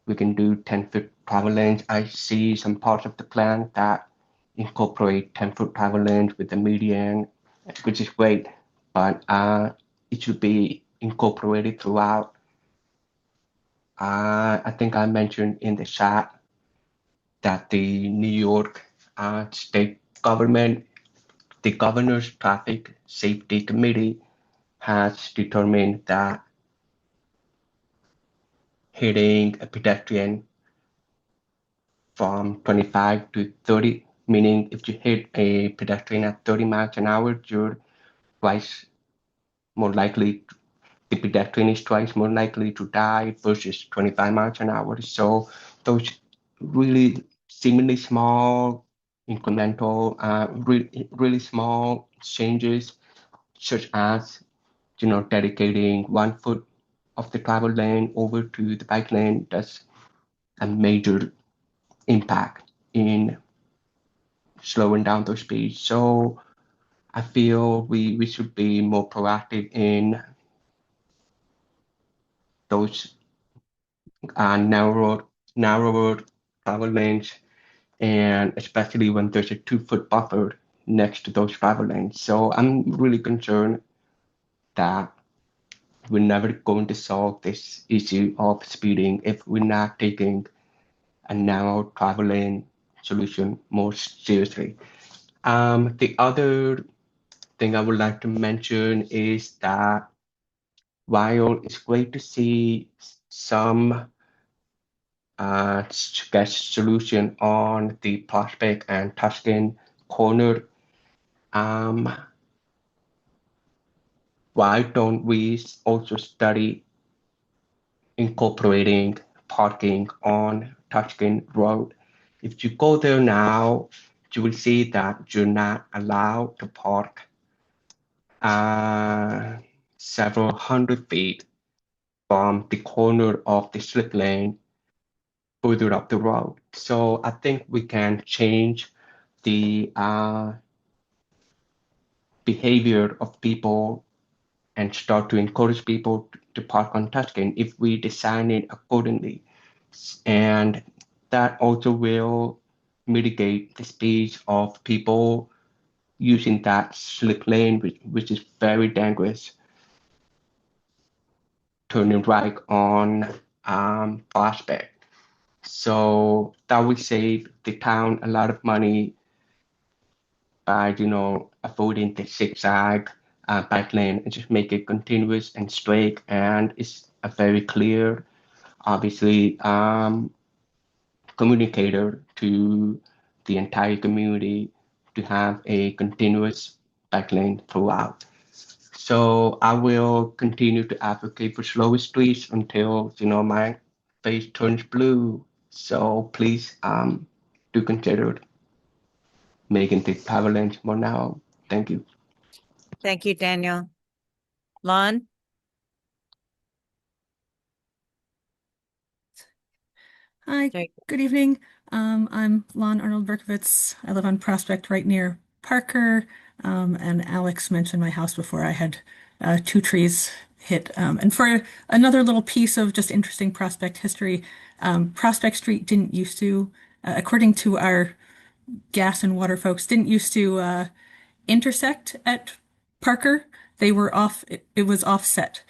We can do 10-foot travel lanes. I see some parts of the plan that incorporate 10-foot travel lanes with the median, which is great, but it should be incorporated throughout. I think I mentioned in the chat that the New York state government, the governor's traffic safety committee, has determined that hitting a pedestrian from 25 to 30, meaning if you hit a pedestrian at 30 miles an hour, you're twice more likely, the pedestrian is twice more likely to die versus 25 miles an hour. So those really seemingly small, incremental, really small changes, such as, dedicating 1 foot of the travel lane over to the bike lane, does a major impact in slowing down those speeds. So I feel we should be more proactive in those narrower travel lanes, and especially when there's a 2-foot buffer next to those travel lanes. So I'm really concerned that we're never going to solve this issue of speeding if we're not taking a narrow travel lane solution more seriously. The other thing I would like to mention is that while it's great to see some sketch solution on the Prospect and Tuscan corner, why don't we also study incorporating parking on Tuscan Road? If you go there now, you will see that you're not allowed to park several hundred feet from the corner of the slip lane further up the road. So I think we can change the behavior of people and start to encourage people to park on Tuscan if we design it accordingly. And that also will mitigate the speeds of people using that slip lane, which is very dangerous, turning right on Prospect. So that will save the town a lot of money by, avoiding the zigzag bike lane and just make it continuous and straight. And it's a very clear, obviously, communicator to the entire community to have a continuous bike lane throughout. So I will continue to advocate for slower streets until, my face turns blue. So please do consider making the travel lanes more narrow. Thank you. Thank you, Daniel. Lon? Hi, good evening. I'm Lon Arnold Berkovitz. I live on Prospect right near Parker. And Alex mentioned my house before. I had 2 trees hit. And for another little piece of just interesting Prospect history, Prospect Street didn't used to, according to our gas and water folks, didn't used to intersect at Parker. They were off, it was offset.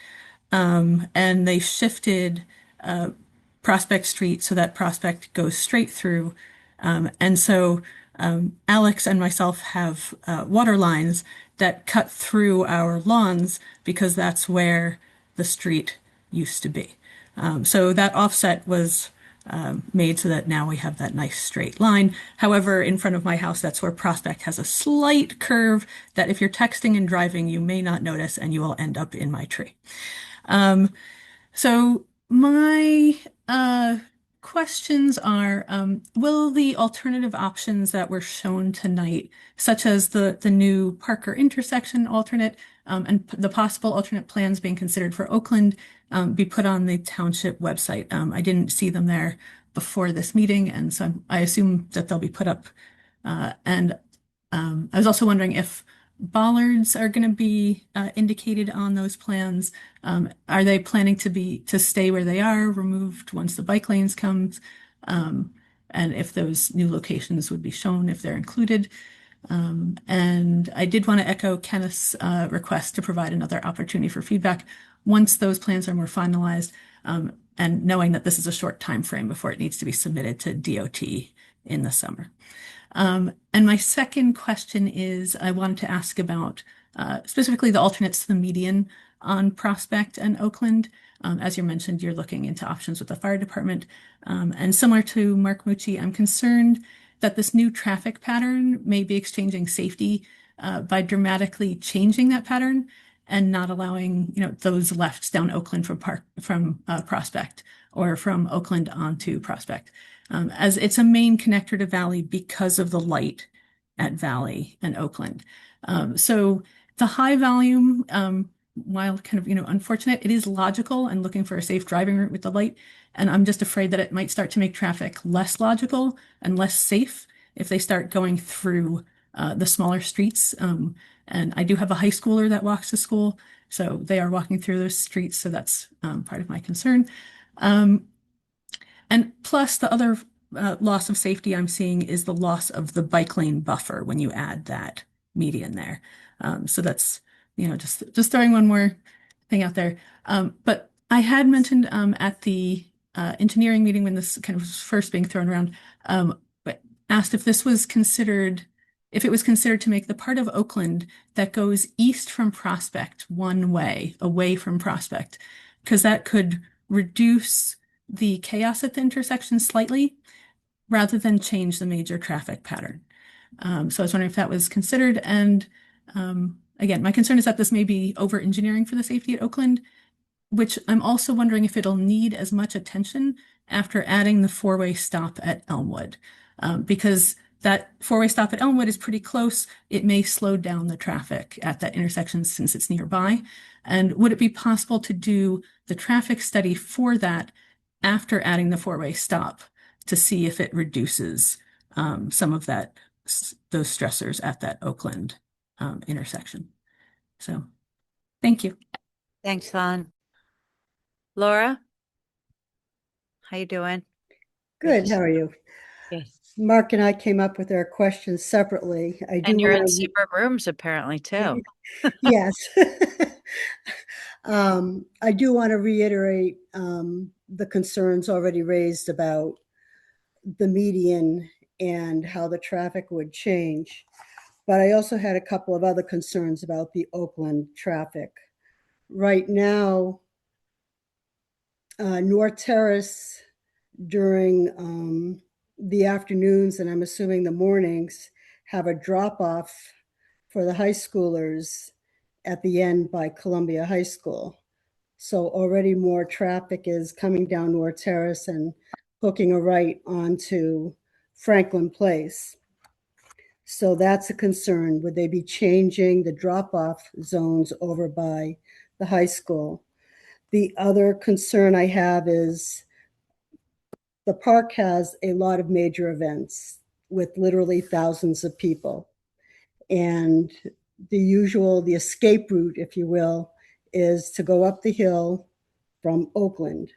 And they shifted Prospect Street so that Prospect goes straight through. And so Alex and myself have water lines that cut through our lawns because that's where the street used to be. So that offset was made so that now we have that nice straight line. However, in front of my house, that's where Prospect has a slight curve that if you're texting and driving, you may not notice and you will end up in my tree. So my questions are, will the alternative options that were shown tonight, such as the new Parker intersection alternate and the possible alternate plans being considered for Oakland, be put on the township website? I didn't see them there before this meeting, and so I assume that they'll be put up. I was also wondering if bollards are going to be indicated on those plans. Are they planning to stay where they are, removed once the bike lanes comes? And if those new locations would be shown, if they're included. And I did want to echo Kenneth's request to provide another opportunity for feedback once those plans are more finalized, and knowing that this is a short time frame before it needs to be submitted to DOT in the summer. And my second question is, I wanted to ask about specifically the alternates to the median on Prospect and Oakland. As you mentioned, you're looking into options with the fire department. And similar to Mark Mucci, I'm concerned that this new traffic pattern may be exchanging safety by dramatically changing that pattern and not allowing those lefts down Oakland from Prospect, or from Oakland onto Prospect, as it's a main connector to Valley because of the light at Valley and Oakland. So the high volume, while kind of unfortunate, it is logical and looking for a safe driving route with the light. And I'm just afraid that it might start to make traffic less logical and less safe if they start going through the smaller streets. And I do have a high schooler that walks to school, so they are walking through those streets. So that's part of my concern. And plus, the other loss of safety I'm seeing is the loss of the bike lane buffer when you add that median there. So that's just throwing one more thing out there. But I had mentioned at the engineering meeting when this kind of was first being thrown around, but asked if this was considered, if it was considered to make the part of Oakland that goes east from Prospect one way, away from Prospect, because that could reduce the chaos at the intersection slightly rather than change the major traffic pattern. So I was wondering if that was considered. And again, my concern is that this may be over engineering for the safety at Oakland, which I'm also wondering if it'll need as much attention after adding the four-way stop at Elmwood, because that four-way stop at Elmwood is pretty close. It may slow down the traffic at that intersection since it's nearby. And would it be possible to do the traffic study for that after adding the four-way stop to see if it reduces some of those stressors at that Oakland intersection? So thank you. Thanks, Lon. Laura, how you doing? Good. How are you? Yes. Mark and I came up with our questions separately. And you're in separate rooms apparently too. Yes. I do want to reiterate the concerns already raised about the median and how the traffic would change. But I also had a couple of other concerns about the Oakland traffic. Right now, North Terrace during the afternoons, and I'm assuming the mornings, have a drop-off for the high schoolers at the end by Columbia High School. So already more traffic is coming down North Terrace and hooking a right onto Franklin Place. So that's a concern. Would they be changing the drop-off zones over by the high school? The other concern I have is the park has a lot of major events with literally thousands of people. And the escape route, if you will, is to go up the hill from Oakland.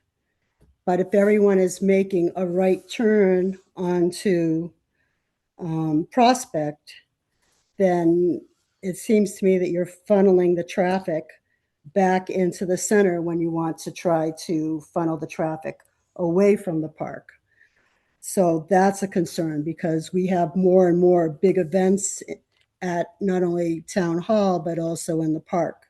But if everyone is making a right turn onto Prospect, then it seems to me that you're funneling the traffic back into the center when you want to try to funnel the traffic away from the park. So that's a concern because we have more and more big events at not only Town Hall, but also in the park.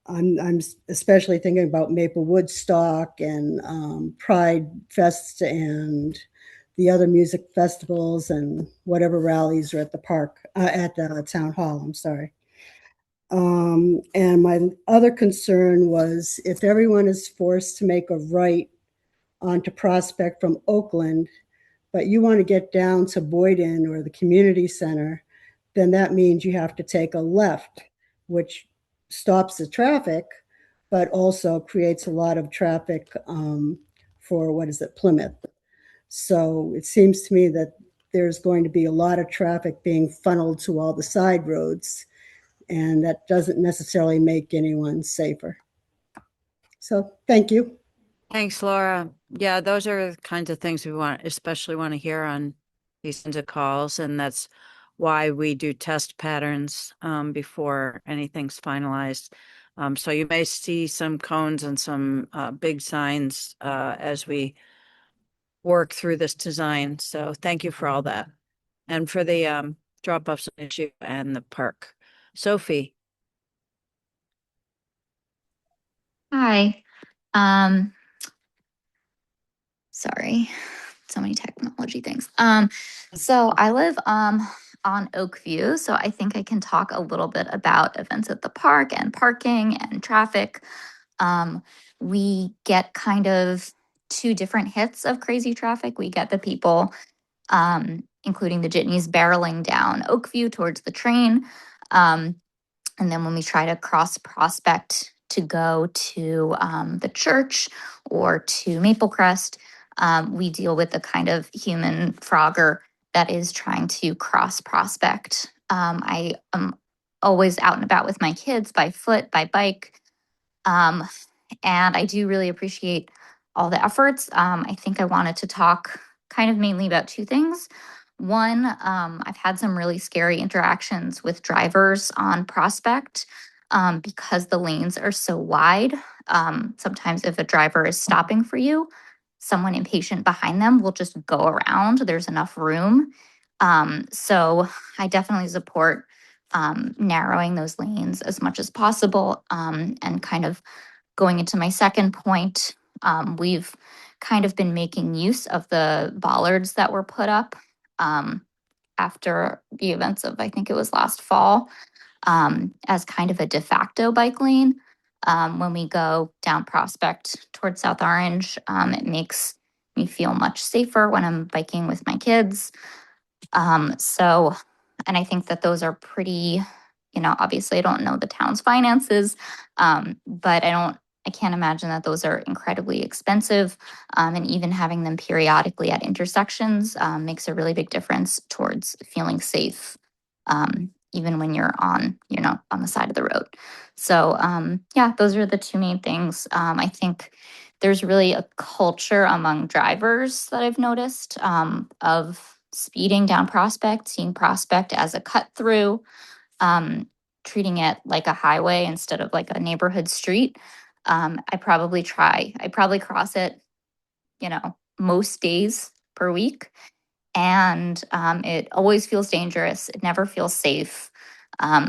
I'm especially thinking about Maple Woodstock and Pride Fest and the other music festivals and whatever rallies are at the park, at the Town Hall, I'm sorry. And my other concern was if everyone is forced to make a right onto Prospect from Oakland, but you want to get down to Boyden or the community center, then that means you have to take a left, which stops the traffic, but also creates a lot of traffic for, Plymouth. So it seems to me that there's going to be a lot of traffic being funneled to all the side roads, and that doesn't necessarily make anyone safer. So thank you. Thanks, Laura. Yeah, those are the kinds of things we especially want to hear on these kinds of calls, and that's why we do test patterns before anything's finalized. So you may see some cones and some big signs as we work through this design. So thank you for all that, and for the drop-offs issue and the park. Sophie. Hi. Sorry. So many technology things. So I live on Oakview, so I think I can talk a little bit about events at the park and parking and traffic. We get kind of two different hits of crazy traffic. We get the people, including the jitneys, barreling down Oakview towards the train. And then when we try to cross Prospect to go to the church or to Maple Crest, we deal with the kind of human Frogger that is trying to cross Prospect. I am always out and about with my kids by foot, by bike. And I do really appreciate all the efforts. I think I wanted to talk kind of mainly about two things. One, I've had some really scary interactions with drivers on Prospect because the lanes are so wide. Sometimes if a driver is stopping for you, someone impatient behind them will just go around. There's enough room. So I definitely support narrowing those lanes as much as possible. And kind of going into my second point, we've kind of been making use of the bollards that were put up after the events of, I think it was last fall, as kind of a de facto bike lane. When we go down Prospect towards South Orange, it makes me feel much safer when I'm biking with my kids. And I think that those are pretty, obviously I don't know the town's finances, but I can't imagine that those are incredibly expensive. And even having them periodically at intersections makes a really big difference towards feeling safe, even when you're on the side of the road. So yeah, those are the two main things. I think there's really a culture among drivers that I've noticed of speeding down Prospect, seeing Prospect as a cut through, treating it like a highway instead of like a neighborhood street. I probably cross it, most days per week. And it always feels dangerous. It never feels safe.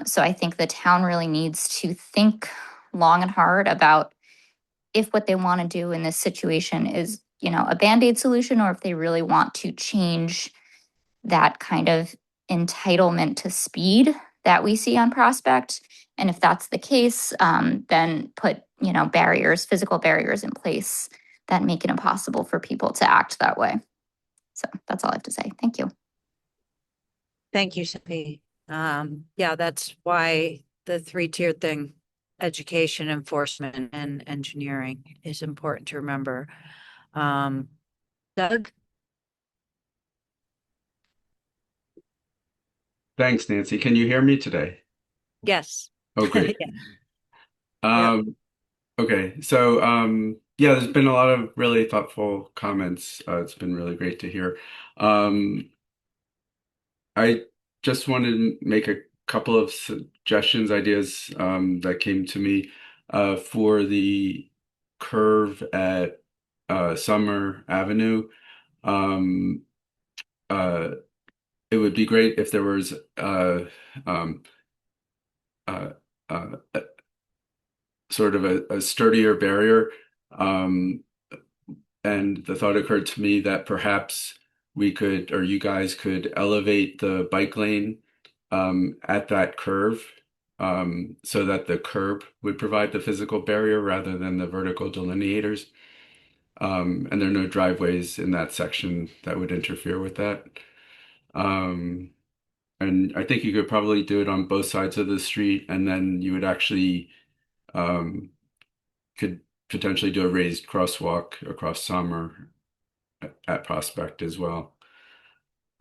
So I think the town really needs to think long and hard about if what they want to do in this situation is, a Band-Aid solution, or if they really want to change that kind of entitlement to speed that we see on Prospect. And if that's the case, then put, physical barriers in place that make it impossible for people to act that way. So that's all I have to say. Thank you. Thank you, Sophie. Yeah, that's why the three-tiered thing, education, enforcement, and engineering, is important to remember. Doug? Thanks, Nancy. Can you hear me today? Yes. Oh, great. Yeah. Okay. So, yeah, there's been a lot of really thoughtful comments. It's been really great to hear. I just wanted to make a couple of suggestions, ideas that came to me for the curve at Summer Avenue. It would be great if there was sort of a sturdier barrier. And the thought occurred to me that perhaps we could, or you guys could, elevate the bike lane at that curve so that the curb would provide the physical barrier rather than the vertical delineators. And there are no driveways in that section that would interfere with that. And I think you could probably do it on both sides of the street, and then you would actually could potentially do a raised crosswalk across Summer at Prospect as well.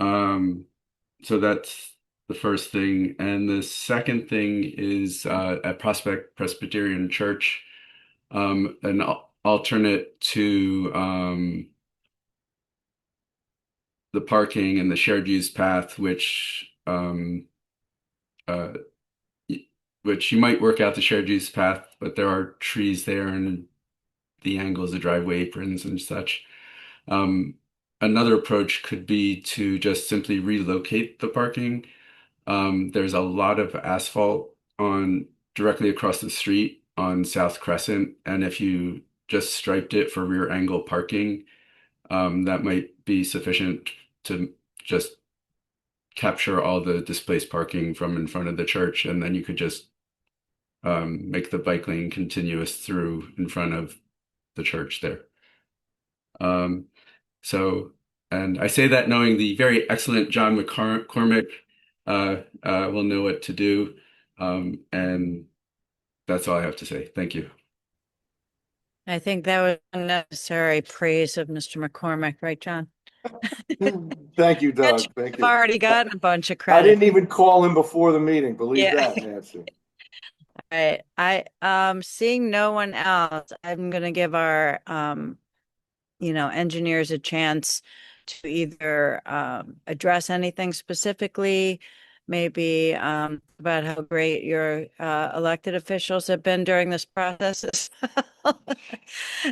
So that's the first thing. And the second thing is at Prospect Presbyterian Church, an alternate to the parking and the shared use path, which you might work out the shared use path, but there are trees there and the angles of driveway aprons and such. Another approach could be to just simply relocate the parking. There's a lot of asphalt on directly across the street on South Crescent, and if you just striped it for rear angle parking, that might be sufficient to just capture all the displaced parking from in front of the church, and then you could just make the bike lane continuous through in front of the church there. And I say that knowing the very excellent John McCormick will know what to do. And that's all I have to say. Thank you. I think that was unnecessary praise of Mr. McCormick, right, John? Thank you, Doug. Thank I've you. already gotten a bunch of I credit. didn't even call him before the meeting, believe Yeah. that, Nancy. All right. Seeing no one else, I'm gonna give our engineers a chance to either address anything specifically, maybe about how great your elected officials have been during this process.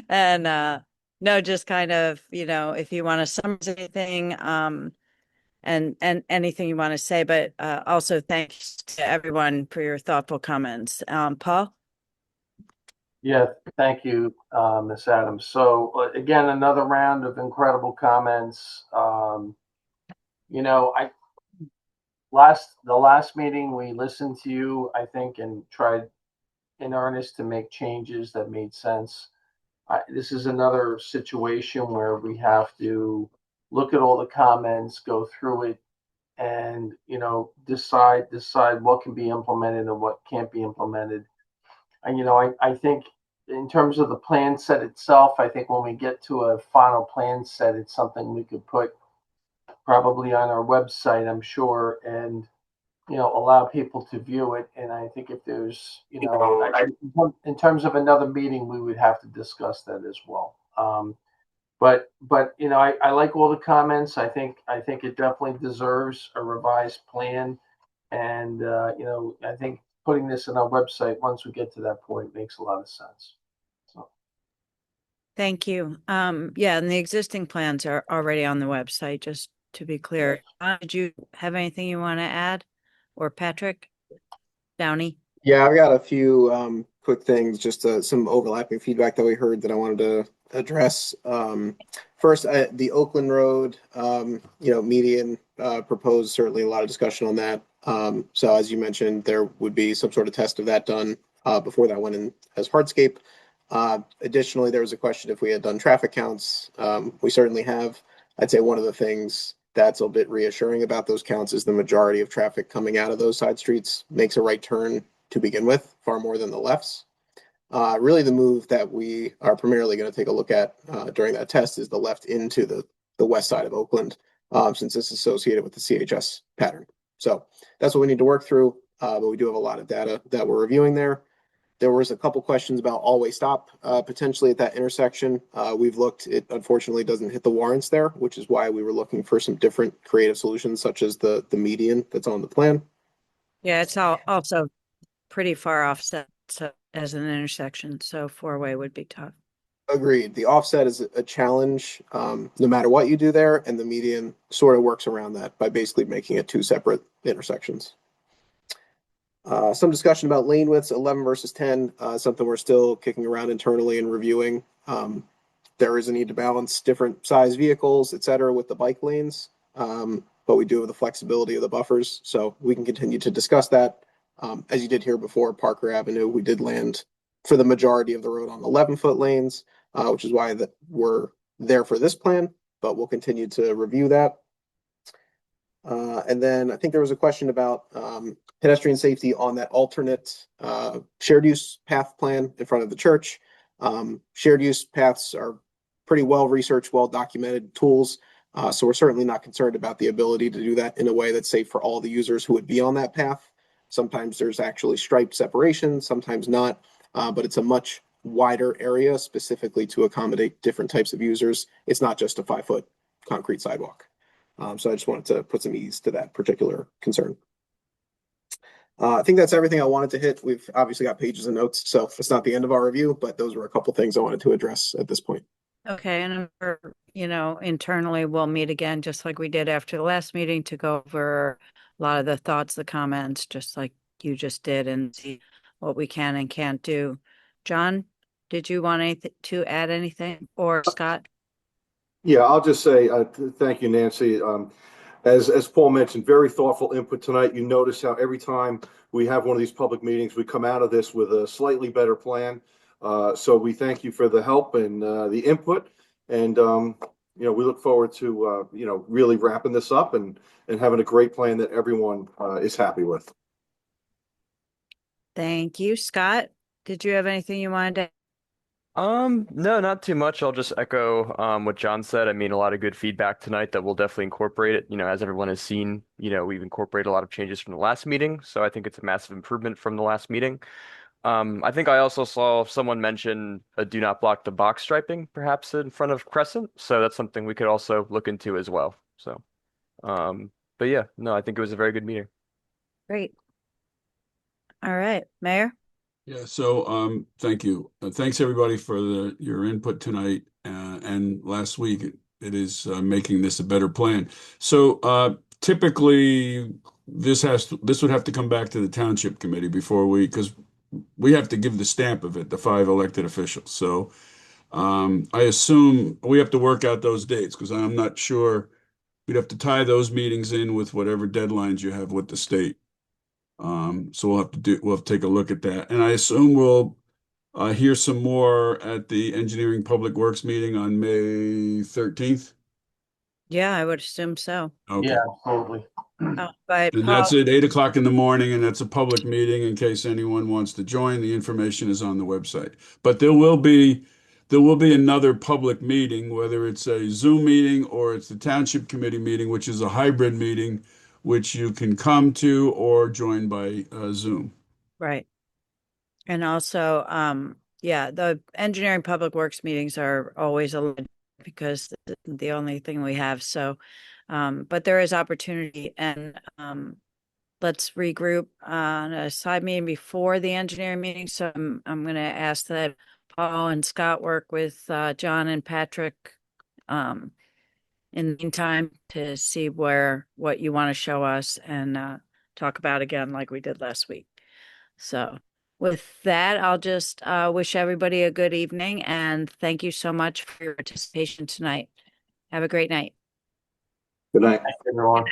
And no, just kind of, if you want to summarize anything, and anything you want to say, but also thanks to everyone for your thoughtful comments. Paul? Yeah, thank you, Ms. Adams. So again, another round of incredible comments. The last meeting we listened to you, I think, and tried in earnest to make changes that made sense. This is another situation where we have to look at all the comments, go through it, and decide what can be implemented and what can't be implemented. And I think in terms of the plan set itself, I think when we get to a final plan set, it's something we could put probably on our website, I'm sure, and allow people to view it. And I think if there's in terms of another meeting, we would have to discuss that as well. But I like all the comments. I think it definitely deserves a revised plan, and I think putting this on our website once we get to that point makes a lot of sense. Thank you. Yeah, and the existing plans are already on the website, just to be clear. Did you have anything you want to add? Or Patrick? Downey? Yeah, I've got a few quick things, just some overlapping feedback that we heard that I wanted to address. First, the Oakland Road, median proposed, certainly a lot of discussion on that. So as you mentioned, there would be some sort of test of that done before that went in as hardscape. Additionally, there was a question if we had done traffic counts. We certainly have. I'd say one of the things that's a bit reassuring about those counts is the majority of traffic coming out of those side streets makes a right turn to begin with, far more than the lefts. Really, the move that we are primarily going to take a look at during that test is the left into the west side of Oakland, since it's associated with the CHS pattern. So that's what we need to work through, but we do have a lot of data that we're reviewing there. There was a couple questions about all-way stop potentially at that intersection. We've looked, it unfortunately doesn't hit the warrants there, which is why we were looking for some different creative solutions, such as the median that's on the plan. Yeah, it's also pretty far offset as an intersection, so four-way would be tough. Agreed. The offset is a challenge no matter what you do there, and the median sort of works around that by basically making it two separate intersections. Some discussion about lane widths, 11 versus 10, something we're still kicking around internally and reviewing. There is a need to balance different size vehicles, et cetera, with the bike lanes, but we do have the flexibility of the buffers, so we can continue to discuss that. As you did hear before, Parker Avenue, we did land for the majority of the road on 11-foot lanes, which is why we're there for this plan, but we'll continue to review that. And then I think there was a question about pedestrian safety on that alternate shared use path plan in front of the church. Shared use paths are pretty well researched, well documented tools. So we're certainly not concerned about the ability to do that in a way that's safe for all the users who would be on that path. Sometimes there's actually striped separation, sometimes not, but it's a much wider area specifically to accommodate different types of users. It's not just a 5-foot concrete sidewalk. So I just wanted to put some ease to that particular concern. I think that's everything I wanted to hit. We've obviously got pages of notes, so it's not the end of our review, but those were a couple things I wanted to address at this point. Okay, and internally we'll meet again, just like we did after the last meeting, to go over a lot of the thoughts, the comments, just like you just did, and see what we can and can't do. John, did you want to add anything, or Scott? Yeah, I'll just say thank you, Nancy. As Paul mentioned, very thoughtful input tonight. You notice how every time we have one of these public meetings, we come out of this with a slightly better plan. So we thank you for the help and the input, and we look forward to really wrapping this up and having a great plan that everyone is happy with. Thank you, Scott. Did you have anything you wanted to? No, not too much. I'll just echo what John said. I mean, a lot of good feedback tonight that we'll definitely incorporate it. As everyone has seen, we've incorporated a lot of changes from the last meeting, so I think it's a massive improvement from the last meeting. I think I also saw someone mention a do not block the box striping, perhaps in front of Crescent, so that's something we could also look into as well. So, but yeah, no, I think it was a very good meeting. Great. All right, Mayor. Yeah, so thank you. Thanks everybody for your input tonight and last week. It is making this a better plan. So typically this would have to come back to the township committee because we have to give the stamp of it, the 5 elected officials. So I assume we have to work out those dates because I'm not sure. We'd have to tie those meetings in with whatever deadlines you have with the state. So we'll have to take a look at that. And I assume we'll hear some more at the Engineering Public Works meeting on May 13th. Yeah, I would assume so. Okay. Yeah, absolutely. But And that's at 8 o'clock in the morning, and that's a public meeting in case anyone wants to join. The information is on the website. But there will be another public meeting, whether it's a Zoom meeting or it's the Township Committee meeting, which is a hybrid meeting, which you can come to or join by Zoom. Right. And also, the Engineering Public Works meetings are always a lot because the only thing we have. So, but there is opportunity, and let's regroup on a side meeting before the engineering meeting. So I'm going to ask that Paul and Scott work with John and Patrick in the meantime to see what you want to show us and talk about again like we did last week. So with that, I'll just wish everybody a good evening and thank you so much for your participation tonight. Have a great night. Good night, everyone.